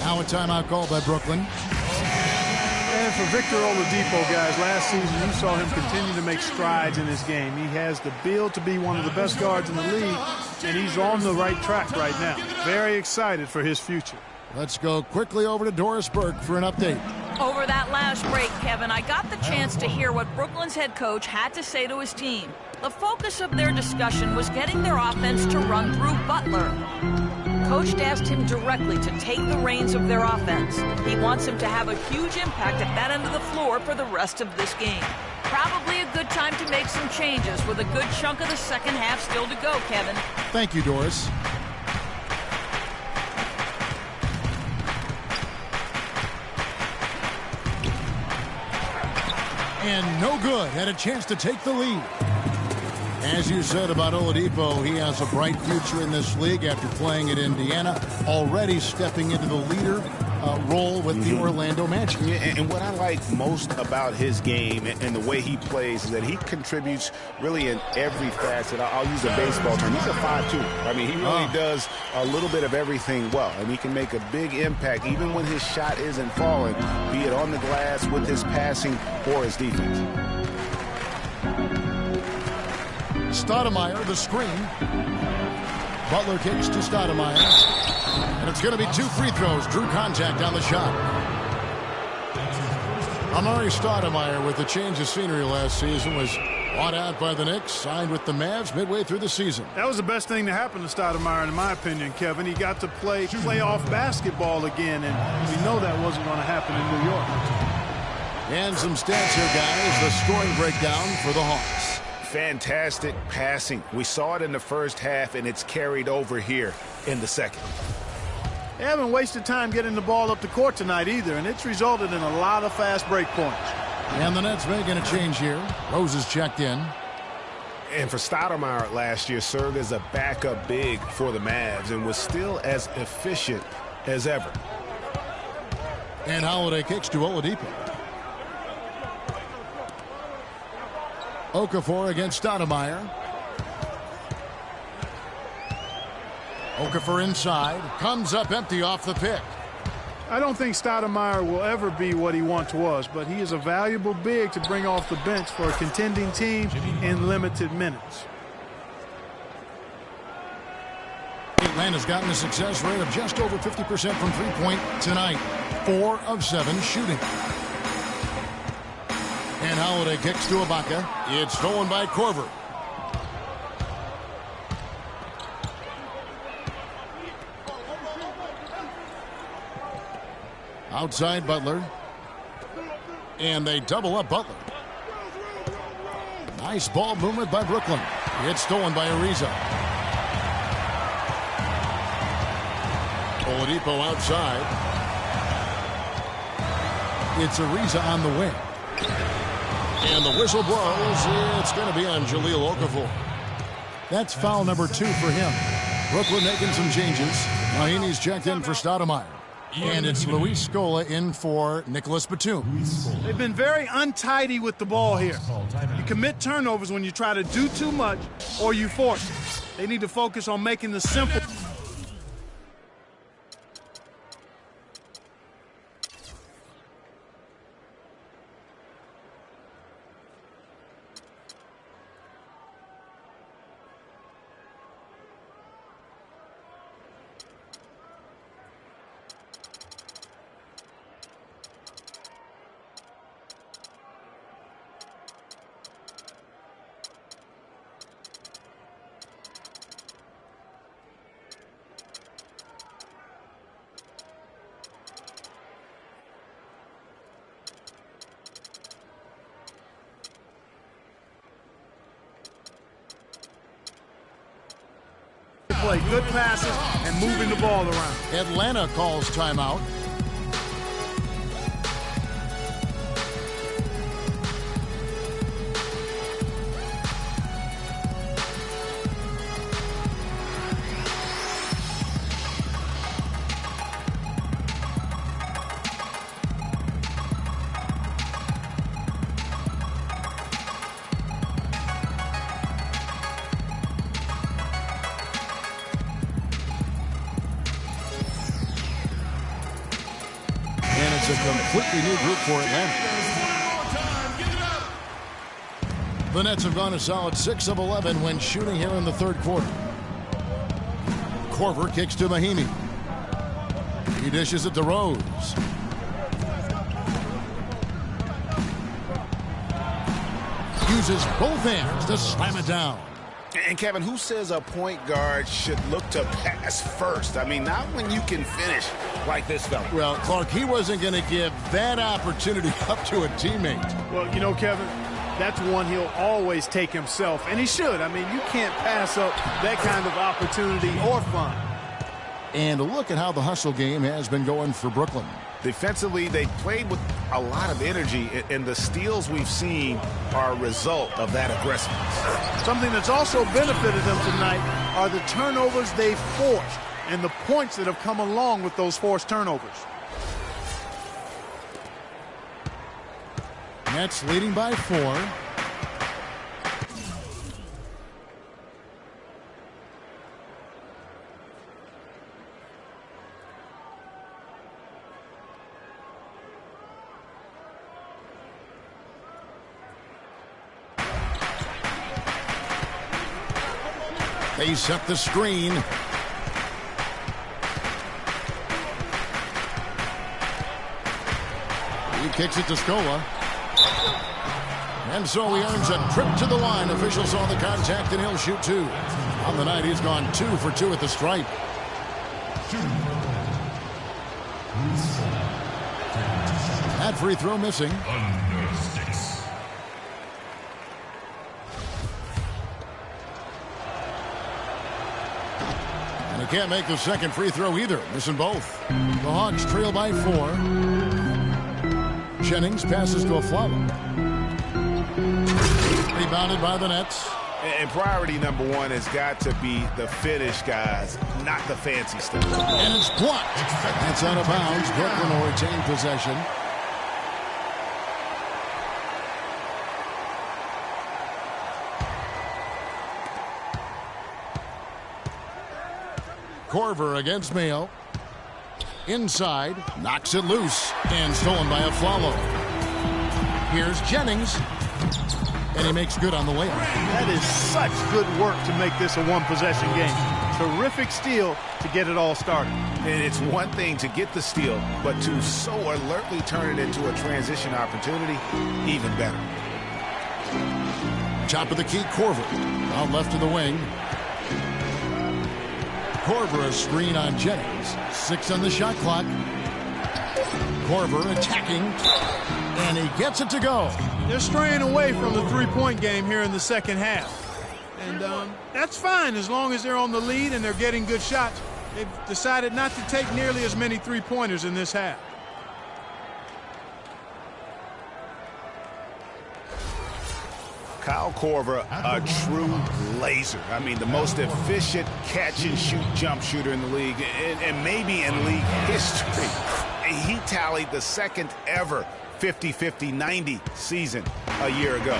[SPEAKER 6] Now a timeout called by Brooklyn.
[SPEAKER 7] And for Victor Oladipo, guys, last season you saw him continue to make strides in his game. He has the build to be one of the best guards in the league, and he's on the right track right now. Very excited for his future.
[SPEAKER 6] Let's go quickly over to Doris Burke for an update.
[SPEAKER 9] Over that last break, Kevin, I got the chance to hear what Brooklyn's head coach had to say to his team. The focus of their discussion was getting their offense to run through Butler. Coach asked him directly to take the reins of their offense. He wants him to have a huge impact at that end of the floor for the rest of this game. Probably a good time to make some changes with a good chunk of the second half still to go, Kevin.
[SPEAKER 6] Thank you, Doris. And no good. Had a chance to take the lead. As you said about Oladipo, he has a bright future in this league after playing at Indiana, already stepping into the leader role with the Orlando Magic.
[SPEAKER 8] Yeah, and what I like most about his game and the way he plays is that he contributes really in every facet. I'll use a baseball term. He's a 5'2". I mean, he really does a little bit of everything well, and he can make a big impact even when his shot isn't falling, be it on the glass with his passing or his defense.
[SPEAKER 6] Stoudemire, the screen. Butler kicks to Stoudemire. And it's going to be 2 free throws. Drew contact on the shot. Amari Stoudemire, with the change of scenery last season, was bought out by the Knicks, signed with the Mavs midway through the season.
[SPEAKER 7] That was the best thing to happen to Stoudemire, in my opinion, Kevin. He got to play playoff basketball again, and we know that wasn't going to happen in New York.
[SPEAKER 6] And some stats here, guys. The scoring breakdown for the Hawks.
[SPEAKER 8] Fantastic passing. We saw it in the first half, and it's carried over here in the second.
[SPEAKER 7] They haven't wasted time getting the ball up the court tonight either, and it's resulted in a lot of fast break points.
[SPEAKER 6] And the Nets making a change here. Rose is checked in.
[SPEAKER 8] And for Stoudemire last year, served as a backup big for the Mavs and was still as efficient as ever.
[SPEAKER 6] And Holiday kicks to Oladipo. Okafor against Stoudemire. Okafor inside. Comes up empty off the pick.
[SPEAKER 7] I don't think Stoudemire will ever be what he once was, but he is a valuable big to bring off the bench for a contending team in limited minutes.
[SPEAKER 6] Atlanta's gotten a success rate of just over 50% from three-point tonight. 4 of 7 shooting. And Holiday kicks to Ibaka. It's stolen by Korver. Outside Butler. And they double up Butler. Nice ball movement by Brooklyn. It's stolen by Ariza. Oladipo outside. It's Ariza on the wing. And the whistle blows. It's going to be on Jahlil Okafor. That's foul number 2 for him. Brooklyn making some changes. Mahinmi's checked in for Stoudemire. And it's Luis Scola in for Nicholas Batum.
[SPEAKER 7] They've been very untidy with the ball here. You commit turnovers when you try to do too much or you force it. They need to focus on making the simple. Play good passes and moving the ball around.
[SPEAKER 6] Atlanta calls timeout. completely new group for Atlanta. The Nets have gone a solid 6 of 11 when shooting here in the third quarter. Korver kicks to Mahimi. He dishes it to Rose. Uses both hands to slam it down.
[SPEAKER 8] And Kevin, who says a point guard should look to pass first? I mean, not when you can finish like this fella.
[SPEAKER 6] Well, Clark, he wasn't going to give that opportunity up to a teammate.
[SPEAKER 7] Well, you know, Kevin, that's one he'll always take himself, and he should. I mean, you can't pass up that kind of opportunity or fun.
[SPEAKER 6] And look at how the hustle game has been going for Brooklyn.
[SPEAKER 8] Defensively, they played with a lot of energy, and the steals we've seen are a result of that aggressiveness.
[SPEAKER 7] Something that's also benefited them tonight are the turnovers they've forced and the points that have come along with those forced turnovers.
[SPEAKER 6] Nets leading by 4. They set the screen. He kicks it to Scola. And so he earns a trip to the line. Officials saw the contact, and he'll shoot 2. On the night, he's gone 2 for 2 at the stripe. That free throw missing. And he can't make the second free throw either, missing both. The Hawks trail by 4. Jennings passes to Aflalo. Rebounded by the Nets.
[SPEAKER 8] And priority number 1 has got to be the finish, guys, not the fancy stuff.
[SPEAKER 6] And it's blocked. That's out of bounds. Brooklyn will retain possession. Korver against Mayo. Inside, knocks it loose, and stolen by Aflalo. Here's Jennings, and he makes good on the way.
[SPEAKER 7] That is such good work to make this a one-possession game. Terrific steal to get it all started.
[SPEAKER 8] And it's one thing to get the steal, but to so alertly turn it into a transition opportunity, even better.
[SPEAKER 6] Top of the key, Korver. Out left to the wing. Korver a screen on Jennings. 6 on the shot clock. Korver attacking, and he gets it to go.
[SPEAKER 7] They're straying away from the three-point game here in the second half. And that's fine as long as they're on the lead and they're getting good shots. They've decided not to take nearly as many three-pointers in this half.
[SPEAKER 8] Kyle Korver, a true laser. I mean, the most efficient catch-and-shoot jump shooter in the league, and maybe in league history. He tallied the second ever 50-50-90 season a year ago.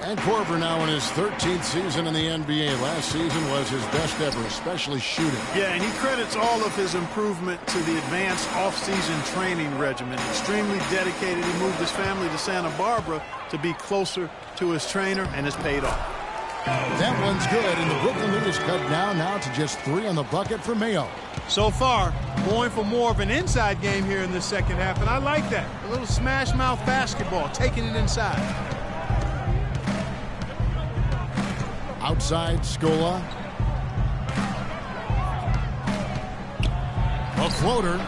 [SPEAKER 6] And Korver now in his 13th season in the NBA. Last season was his best ever, especially shooting.
[SPEAKER 7] Yeah, and he credits all of his improvement to the advanced off-season training regimen. Extremely dedicated. He moved his family to Santa Barbara to be closer to his trainer, and it's paid off.
[SPEAKER 6] That one's good, and the Brooklyn lead is cut down now to just 3 on the bucket for Mayo.
[SPEAKER 7] So far, going for more of an inside game here in the second half, and I like that. A little smash-mouth basketball, taking it inside.
[SPEAKER 6] Outside, Scola. A floater.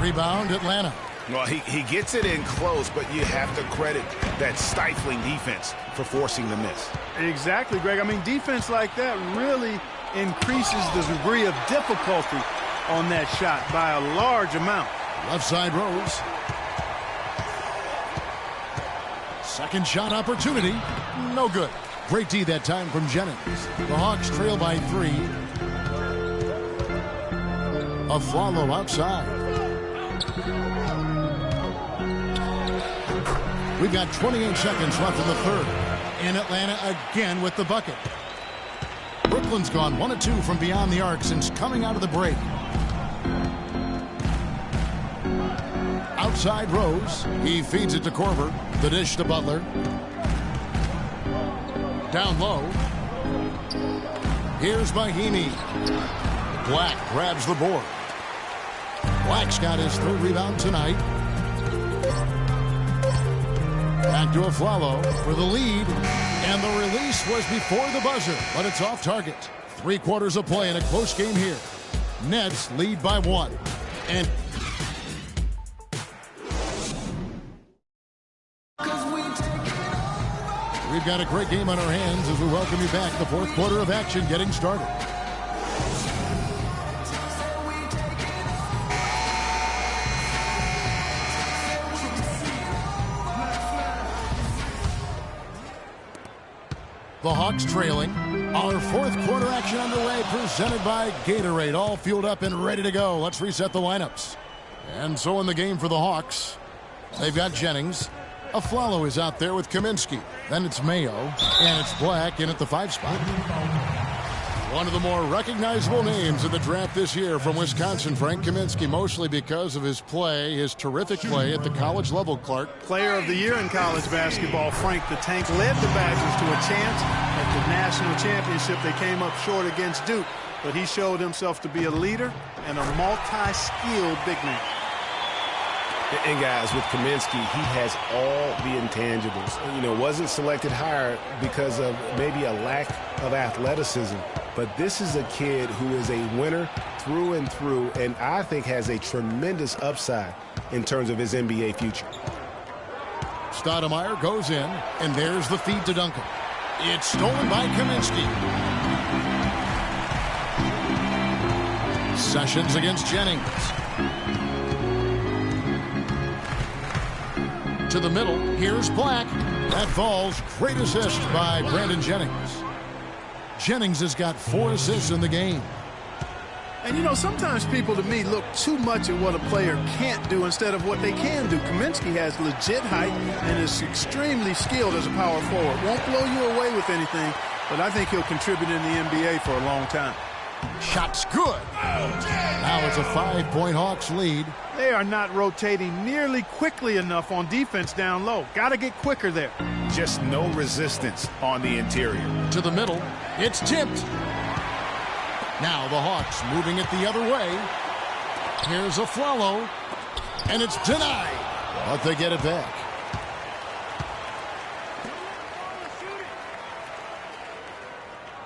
[SPEAKER 6] Rebound, Atlanta.
[SPEAKER 8] Well, he gets it in close, but you have to credit that stifling defense for forcing the miss.
[SPEAKER 7] Exactly, Greg. I mean, defense like that really increases the degree of difficulty on that shot by a large amount.
[SPEAKER 6] Left side, Rose. Second shot opportunity. No good. Great D that time from Jennings. The Hawks trail by 3. Aflalo outside. We've got 28 seconds left in the third. And Atlanta again with the bucket. Brooklyn's gone 1 of 2 from beyond the arc since coming out of the break. outside Rose. He feeds it to Korver. The dish to Butler. Down low. Here's Mahimi. Black grabs the board. Black's got his third rebound tonight. Back to Aflalo for the lead. And the release was before the buzzer, but it's off target. 3 quarters of play in a close game here. Nets lead by 1. And we've got a great game on our hands as we welcome you back. The fourth quarter of action getting started. The Hawks trailing. Our fourth quarter action underway, presented by Gatorade. All fueled up and ready to go. Let's reset the lineups. And so in the game for the Hawks, they've got Jennings. Aflalo is out there with Kaminsky. Then it's Mayo. And it's Black in at the 5 spot. One of the more recognizable names in the draft this year from Wisconsin, Frank Kaminsky, mostly because of his play, his terrific play at the college level, Clark.
[SPEAKER 7] Player of the year in college basketball, Frank the Tank led the Badgers to a chance at the national championship. They came up short against Duke, but he showed himself to be a leader and a multi-skilled big man.
[SPEAKER 8] And guys, with Kaminsky, he has all the intangibles. You know, wasn't selected higher because of maybe a lack of athleticism. But this is a kid who is a winner through and through, and I think has a tremendous upside in terms of his NBA future.
[SPEAKER 6] Stoudemire goes in, and there's the feed to Duncan. It's stolen by Kaminsky. Sessions against Jennings. To the middle, here's Black. That falls. Great assist by Brandon Jennings. Jennings has got 4 assists in the game.
[SPEAKER 7] And, you know, sometimes people, to me, look too much at what a player can't do instead of what they can do. Kaminsky has legit height and is extremely skilled as a power forward. Won't blow you away with anything, but I think he'll contribute in the NBA for a long time.
[SPEAKER 6] Shot's good. Now it's a 5-point Hawks lead.
[SPEAKER 7] They are not rotating nearly quickly enough on defense down low. Got to get quicker there.
[SPEAKER 8] Just no resistance on the interior.
[SPEAKER 6] To the middle. It's tipped. Now the Hawks moving it the other way. Here's Aflalo. And it's denied. But they get it back.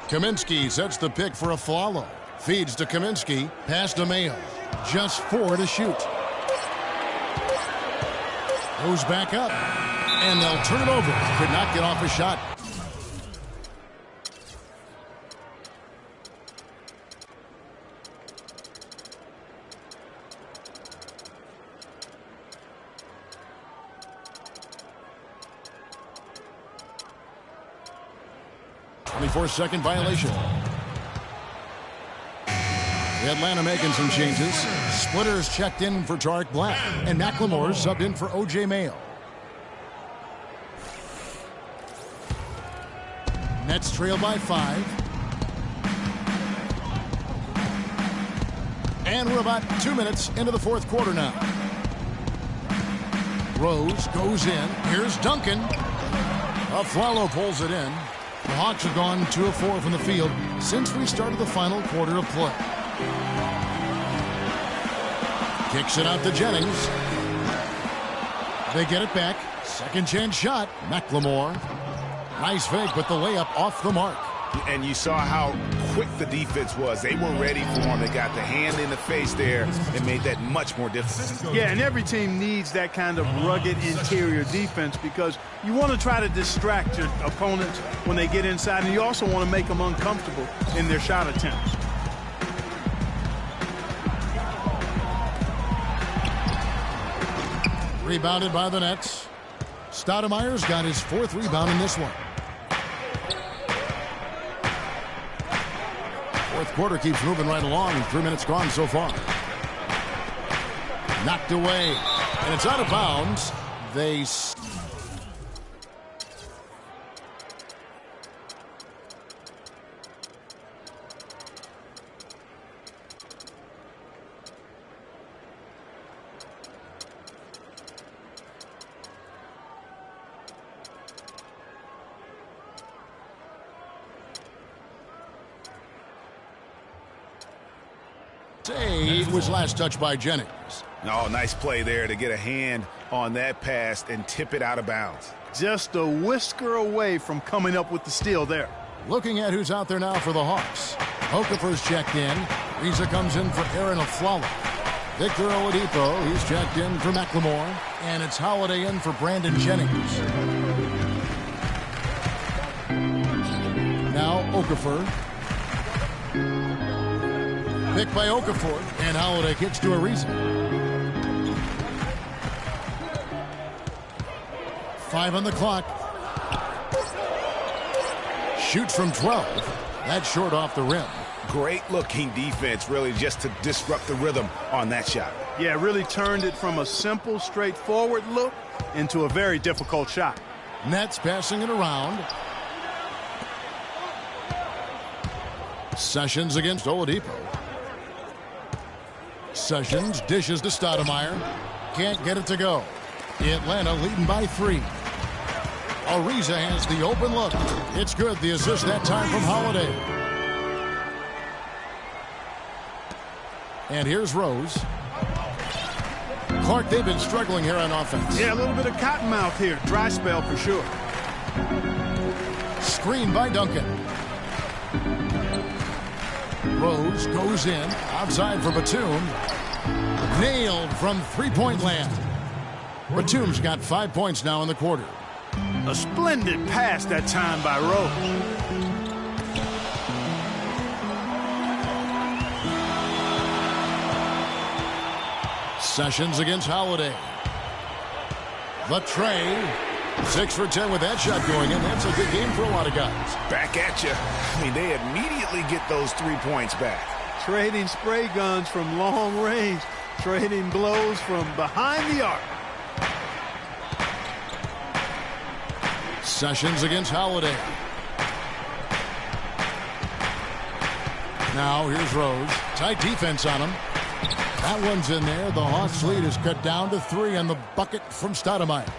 [SPEAKER 6] Kaminsky sets the pick for Aflalo. Feeds to Kaminsky. Pass to Mayo. Just 4 to shoot. Goes back up. And they'll turn it over. Could not get off a shot. Second violation. Atlanta making some changes. Splitters checked in for Tariq Black, and McLemore subbed in for O.J. Mayo. Nets trail by 5. And we're about 2 minutes into the fourth quarter now. Rose goes in. Here's Duncan. Aflalo pulls it in. The Hawks have gone 2 of 4 from the field since we started the final quarter of play. Kicks it out to Jennings. They get it back. Second chance shot. McLemore. Nice fake, but the layup off the mark.
[SPEAKER 8] And you saw how quick the defense was. They were ready for him. They got the hand in the face there and made that much more difficult.
[SPEAKER 7] Yeah, and every team needs that kind of rugged interior defense because you want to try to distract your opponents when they get inside, and you also want to make them uncomfortable in their shot attempts.
[SPEAKER 6] Rebounded by the Nets. Stoudemire's got his 4th rebound in this one. Fourth quarter keeps moving right along. 3 minutes gone so far. Knocked away. And it's out of bounds. They... It was last touched by Jennings.
[SPEAKER 8] Oh, nice play there to get a hand on that pass and tip it out of bounds.
[SPEAKER 7] Just a whisker away from coming up with the steal there.
[SPEAKER 6] Looking at who's out there now for the Hawks. Okafor's checked in. Riza comes in for Aaron Aflalo. Victor Oladipo, he's checked in for McLemore. And it's Holiday in for Brandon Jennings. Now Okafor. Picked by Okafor. And Holiday kicks to Ariza. 5 on the clock. Shoots from 12. That's short off the rim.
[SPEAKER 8] Great looking defense, really, just to disrupt the rhythm on that shot.
[SPEAKER 7] Yeah, really turned it from a simple, straightforward look into a very difficult shot.
[SPEAKER 6] Nets passing it around. Sessions against Oladipo. Sessions dishes to Stoudemire. Can't get it to go. Atlanta leading by 3. Ariza has the open look. It's good. The assist that time from Holiday. And here's Rose. Clark, they've been struggling here on offense.
[SPEAKER 7] Yeah, a little bit of cottonmouth here. Dry spell for sure.
[SPEAKER 6] Screen by Duncan. Rose goes in. Outside for Batum. Nailed from three-point land. Batum's got 5 points now in the quarter.
[SPEAKER 7] A splendid pass that time by Rose.
[SPEAKER 6] Sessions against Holiday. The tray. 6 for 10 with that shot going in. That's a good game for a lot of guys.
[SPEAKER 8] Back at you. I mean, they immediately get those 3 points back.
[SPEAKER 7] Trading spray guns from long range. Trading blows from behind the arc.
[SPEAKER 6] Sessions against Holiday. Now here's Rose. Tight defense on him. That one's in there. The Hawks lead is cut down to 3 on the bucket from Stoudemire.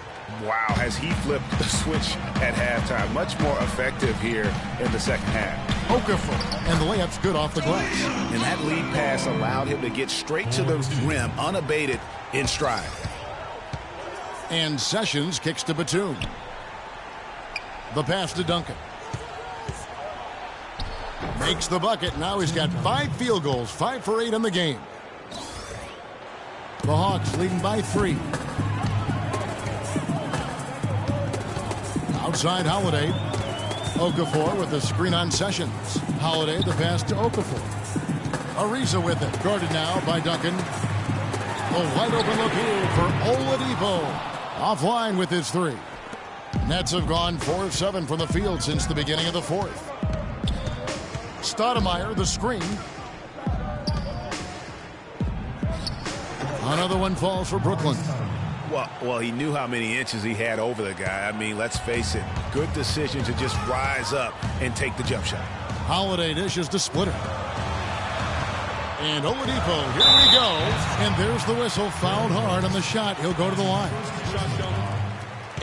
[SPEAKER 8] Wow, has he flipped the switch at halftime. Much more effective here in the second half.
[SPEAKER 6] Okafor, and the layup's good off the glass.
[SPEAKER 8] And that lead pass allowed him to get straight to the rim, unabated, in stride.
[SPEAKER 6] And Sessions kicks to Batum. The pass to Duncan. Makes the bucket. Now he's got 5 field goals, 5 for 8 in the game. The Hawks leading by 3. Outside Holiday. Okafor with the screen on Sessions. Holiday the pass to Okafor. Ariza with it. Guarded now by Duncan. A wide open look here for Oladipo. Offline with his 3. Nets have gone 4 of 7 from the field since the beginning of the 4th. Stoudemire the screen. Another one falls for Brooklyn.
[SPEAKER 8] Well, he knew how many inches he had over the guy. I mean, let's face it, good decision to just rise up and take the jump shot.
[SPEAKER 6] Holiday dishes to Splitter. And Oladipo, here we go. And there's the whistle, fouled hard on the shot. He'll go to the line.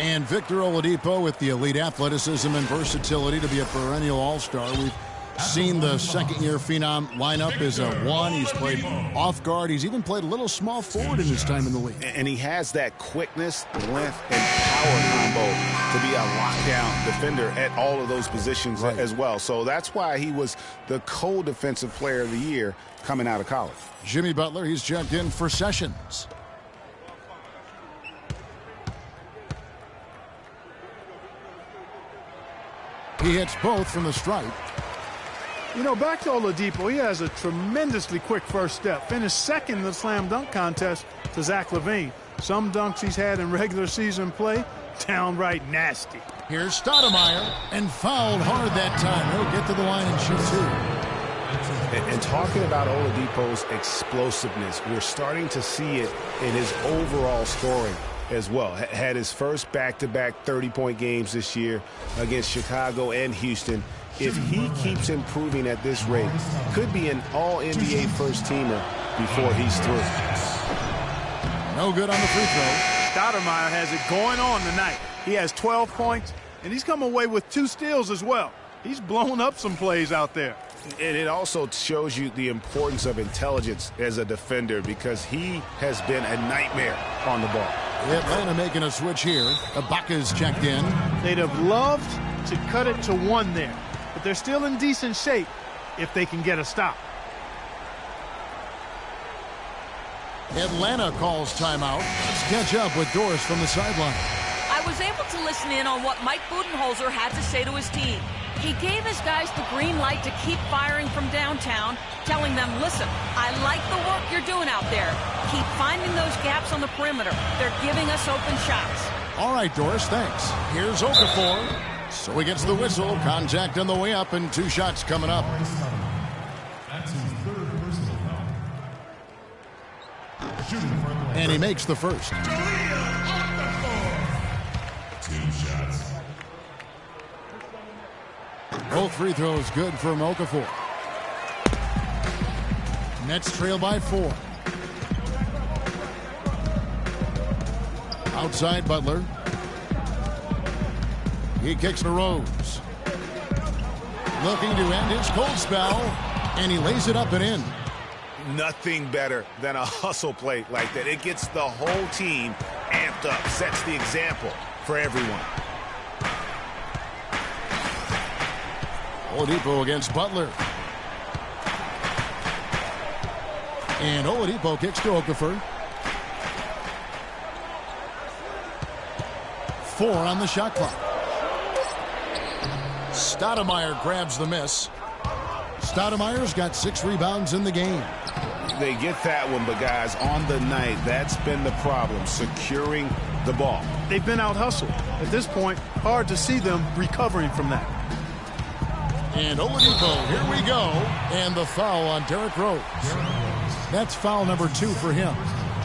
[SPEAKER 6] And Victor Oladipo with the elite athleticism and versatility to be a perennial all-star. We've seen the second-year phenom line up as a 1. He's played off guard. He's even played a little small forward in his time in the league.
[SPEAKER 8] And he has that quickness, length, and power combo to be a lockdown defender at all of those positions as well. So that's why he was the co-defensive player of the year coming out of college.
[SPEAKER 6] Jimmy Butler, he's checked in for Sessions. He hits both from the stripe.
[SPEAKER 7] You know, back to Oladipo, he has a tremendously quick first step. Finished second in the slam dunk contest to Zach LaVine. Some dunks he's had in regular season play, downright nasty.
[SPEAKER 6] Here's Stoudemire, and fouled hard that time. He'll get to the line and shoot 2.
[SPEAKER 8] And talking about Oladipo's explosiveness, we're starting to see it in his overall scoring as well. Had his first back-to-back 30-point games this year against Chicago and Houston. If he keeps improving at this rate, could be an all-NBA first-teamer before he's through.
[SPEAKER 6] No good on the free throw.
[SPEAKER 7] Stoudemire has it going on tonight. He has 12 points, and he's come away with 2 steals as well. He's blown up some plays out there.
[SPEAKER 8] And it also shows you the importance of intelligence as a defender because he has been a nightmare on the ball.
[SPEAKER 6] Atlanta making a switch here. Ibaka's checked in.
[SPEAKER 7] They'd have loved to cut it to 1 there, but they're still in decent shape if they can get a stop.
[SPEAKER 6] Atlanta calls timeout. Let's catch up with Doris from the sideline.
[SPEAKER 9] I was able to listen in on what Mike Budenholzer had to say to his team. He gave his guys the green light to keep firing from downtown, telling them, listen, I like the work you're doing out there. Keep finding those gaps on the perimeter. They're giving us open shots.
[SPEAKER 6] All right, Doris, thanks. Here's Okafor. So he gets the whistle. Contact on the way up and 2 shots coming up.
[SPEAKER 10] That's his third personal foul. Shooting for Atlanta.
[SPEAKER 6] And he makes the first.
[SPEAKER 10] 2 shots.
[SPEAKER 6] Both free throws good from Okafor. Nets trail by 4. Outside Butler. He kicks to Rose. Looking to end his cold spell. And he lays it up and in.
[SPEAKER 8] Nothing better than a hustle play like that. It gets the whole team amped up, sets the example for everyone.
[SPEAKER 6] Oladipo against Butler. And Oladipo kicks to Okafor. 4 on the shot clock. Stoudemire grabs the miss. Stoudemire's got 6 rebounds in the game.
[SPEAKER 8] They get that one, but guys, on the night, that's been the problem, securing the ball.
[SPEAKER 7] They've been out-hustled. At this point, hard to see them recovering from that.
[SPEAKER 6] And Oladipo, here we go. And the foul on Derrick Rose. That's foul number 2 for him.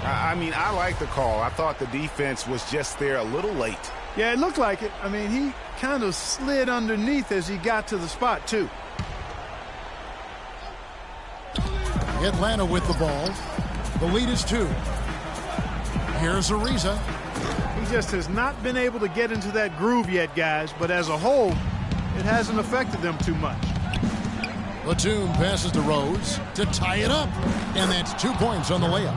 [SPEAKER 8] I mean, I like the call. I thought the defense was just there a little late.
[SPEAKER 7] Yeah, it looked like it. I mean, he kind of slid underneath as he got to the spot, too.
[SPEAKER 6] Atlanta with the ball. The lead is 2. Here's Ariza.
[SPEAKER 7] He just has not been able to get into that groove yet, guys. But as a whole, it hasn't affected them too much.
[SPEAKER 6] Batum passes to Rose to tie it up. And that's 2 points on the layup.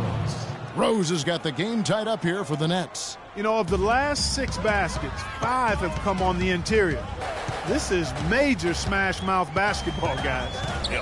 [SPEAKER 6] Rose has got the game tied up here for the Nets.
[SPEAKER 7] You know, of the last 6 baskets, 5 have come on the interior. This is major smash-mouth basketball, guys.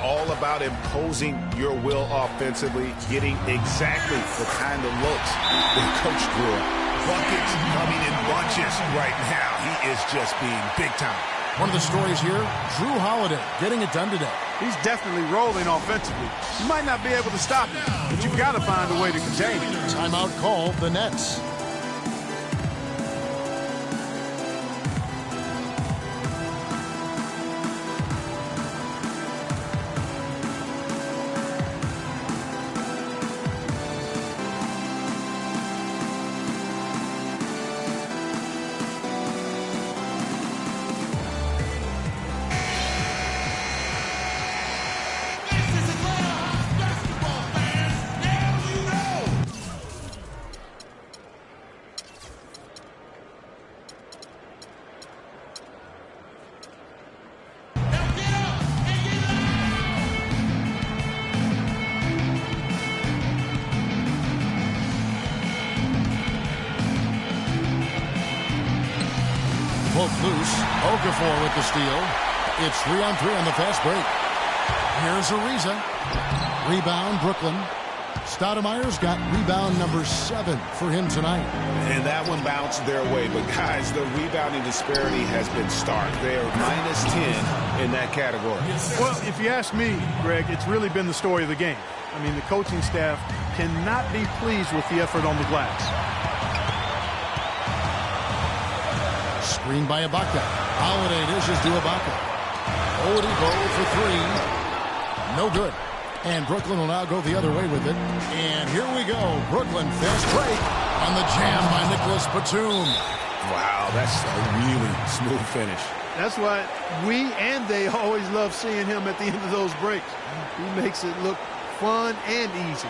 [SPEAKER 8] All about imposing your will offensively, getting exactly the kind of looks that Coach drew up. Buckets coming in bunches right now. He is just being big time.
[SPEAKER 6] One of the stories here, Drew Holiday getting it done today.
[SPEAKER 7] He's definitely rolling offensively. You might not be able to stop him, but you've got to find a way to contain him.
[SPEAKER 6] Timeout call, the Nets. Both loose. Okafor with the steal. It's 3-on-3 on the fast break. Here's Ariza. Rebound, Brooklyn. Stoudemire's got rebound number 7 for him tonight.
[SPEAKER 8] And that one bounced their way. But, guys, the rebounding disparity has been stark. They are minus 10 in that category.
[SPEAKER 7] Well, if you ask me, Greg, it's really been the story of the game. I mean, the coaching staff cannot be pleased with the effort on the glass.
[SPEAKER 6] Screen by Ibaka. Holiday dishes to Ibaka. Oladipo for 3. No good. And Brooklyn will now go the other way with it. And here we go. Brooklyn fast break on the jam by Nicholas Batum.
[SPEAKER 8] Wow, that's a really smooth finish.
[SPEAKER 7] That's why we and they always love seeing him at the end of those breaks. He makes it look fun and easy.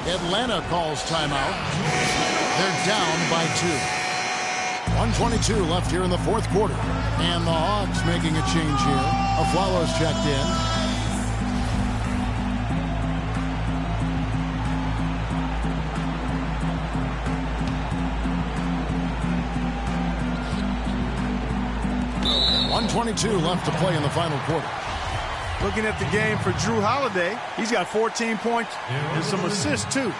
[SPEAKER 6] Atlanta calls timeout. They're down by 2. 1:22 left here in the fourth quarter. And the Hawks making a change here. Aflalo's checked in. 1:22 left to play in the final quarter.
[SPEAKER 7] Looking at the game for Drew Holiday, he's got 14 points and some assists, too.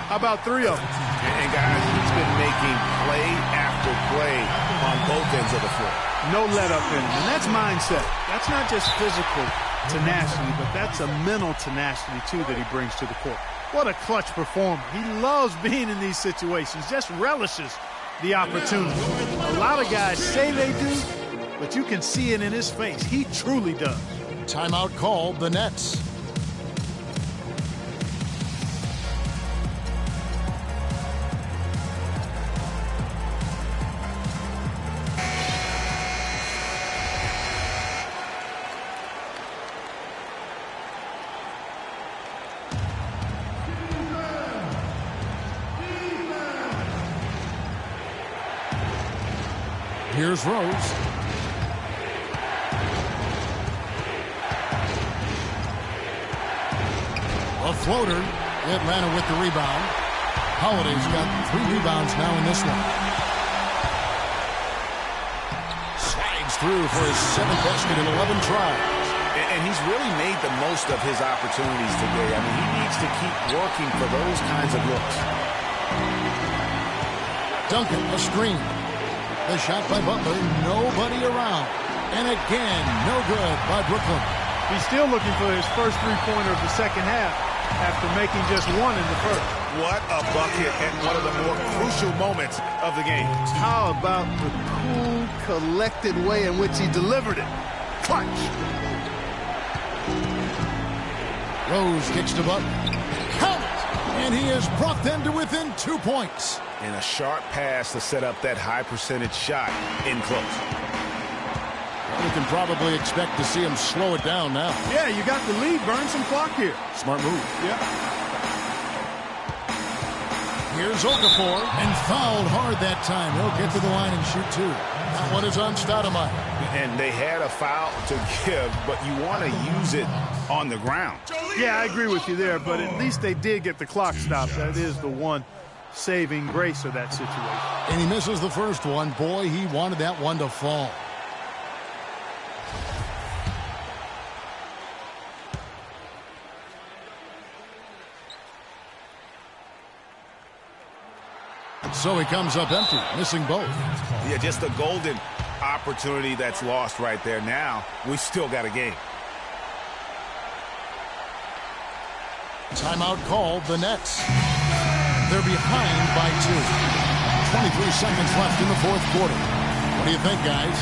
[SPEAKER 7] How about 3 of them?
[SPEAKER 8] And guys, he's been making play after play on both ends of the floor.
[SPEAKER 7] No let up in him, and that's mindset. That's not just physical tenacity, but that's a mental tenacity, too, that he brings to the court. What a clutch performer. He loves being in these situations, just relishes the opportunity. A lot of guys say they do, but you can see it in his face. He truly does.
[SPEAKER 6] Timeout called, the Nets. Here's Rose. A floater. Atlanta with the rebound. Holiday's got 3 rebounds now in this one. Slides through for his 7th basket in 11 tries.
[SPEAKER 8] And he's really made the most of his opportunities today. I mean, he needs to keep working for those kinds of looks.
[SPEAKER 6] Duncan, a screen. The shot by Butler, nobody around. And again, no good by Brooklyn.
[SPEAKER 7] He's still looking for his first three-pointer of the second half after making just 1 in the first.
[SPEAKER 8] What a bucket at one of the more crucial moments of the game.
[SPEAKER 7] How about the cool, collected way in which he delivered it? Clutch.
[SPEAKER 6] Rose kicks to Butler. Count it! And he has brought them to within 2 points.
[SPEAKER 8] And a sharp pass to set up that high percentage shot in close.
[SPEAKER 6] We can probably expect to see him slow it down now.
[SPEAKER 7] Yeah, you got the lead. Burn some clock here.
[SPEAKER 6] Smart move.
[SPEAKER 7] Yeah.
[SPEAKER 6] Here's Okafor, and fouled hard that time. He'll get to the line and shoot 2. That one is on Stoudemire.
[SPEAKER 8] And they had a foul to give, but you want to use it on the ground.
[SPEAKER 7] Yeah, I agree with you there, but at least they did get the clock stopped. That is the one saving grace of that situation.
[SPEAKER 6] And he misses the first one. Boy, he wanted that one to fall. So he comes up empty, missing both.
[SPEAKER 8] Yeah, just a golden opportunity that's lost right there. Now, we still got a game.
[SPEAKER 6] Timeout called, the Nets. They're behind by 2. 23 seconds left in the fourth quarter. What do you think, guys?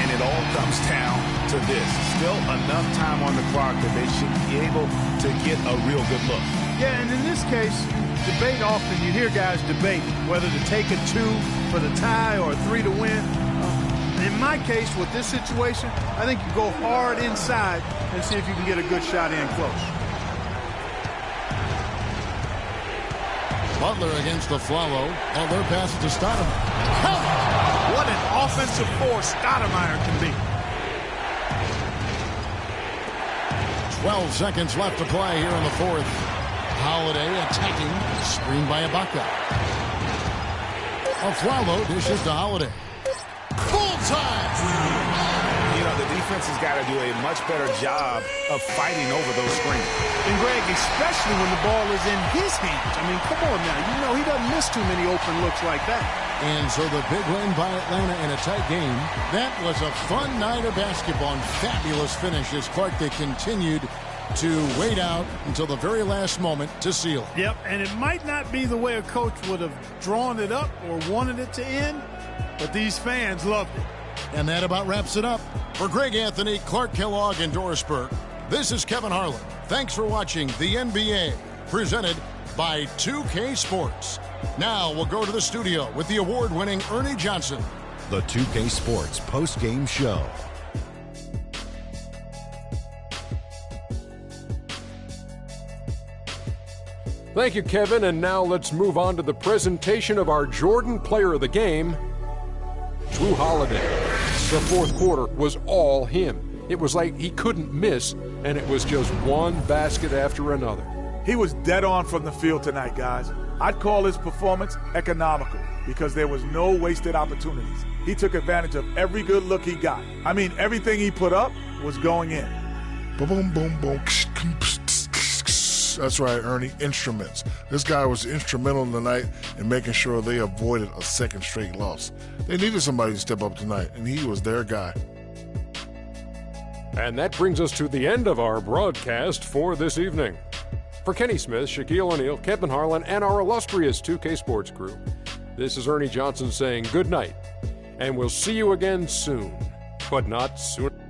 [SPEAKER 8] And it all comes down to this. Still enough time on the clock that they should be able to get a real good look.
[SPEAKER 7] Yeah, and in this case, debate often. You hear guys debate whether to take a 2 for the tie or a 3 to win. In my case, with this situation, I think you go hard inside and see if you can get a good shot in close.
[SPEAKER 6] Butler against the Flalo. Butler passes to Stoudemire.
[SPEAKER 7] What an offensive force Stoudemire can be.
[SPEAKER 6] 12 seconds left to play here in the fourth. Holiday attacking. Screen by Ibaka. Flalo dishes to Holiday. Bullseye!
[SPEAKER 8] You know, the defense has got to do a much better job of fighting over those screens.
[SPEAKER 7] And, Greg, especially when the ball is in his hands. I mean, come on now. You know he doesn't miss too many open looks like that.
[SPEAKER 6] And so the big win by Atlanta in a tight game. That was a fun night of basketball and fabulous finish as Clark, they continued to wait out until the very last moment to seal it.
[SPEAKER 7] Yep, and it might not be the way a coach would have drawn it up or wanted it to end, but these fans loved it.
[SPEAKER 6] And that about wraps it up. For Greg Anthony, Clark Kellogg, and Doris Burke, this is Kevin Harlan. Thanks for watching the NBA, presented by 2K Sports. Now we'll go to the studio with the award-winning Ernie Johnson.
[SPEAKER 1] The 2K Sports post-game show.
[SPEAKER 2] Thank you, Kevin. And now let's move on to the presentation of our Jordan Player of the Game, Drew Holiday. The fourth quarter was all him. It was like he couldn't miss, and it was just one basket after another.
[SPEAKER 4] He was dead on from the field tonight, guys. I'd call his performance economical. because there was no wasted opportunities. He took advantage of every good look he got. I mean, everything he put up was going in.
[SPEAKER 3] Boom, boom, boom, boom. That's right, Ernie. Instruments. This guy was instrumental tonight in making sure they avoided a second straight loss. They needed somebody to step up tonight, and he was their guy.
[SPEAKER 2] And that brings us to the end of our broadcast for this evening. For Kenny Smith, Shaquille O'Neal, Kevin Harlan, and our illustrious 2K Sports crew, this is Ernie Johnson saying good night, and we'll see you again soon, but not soon.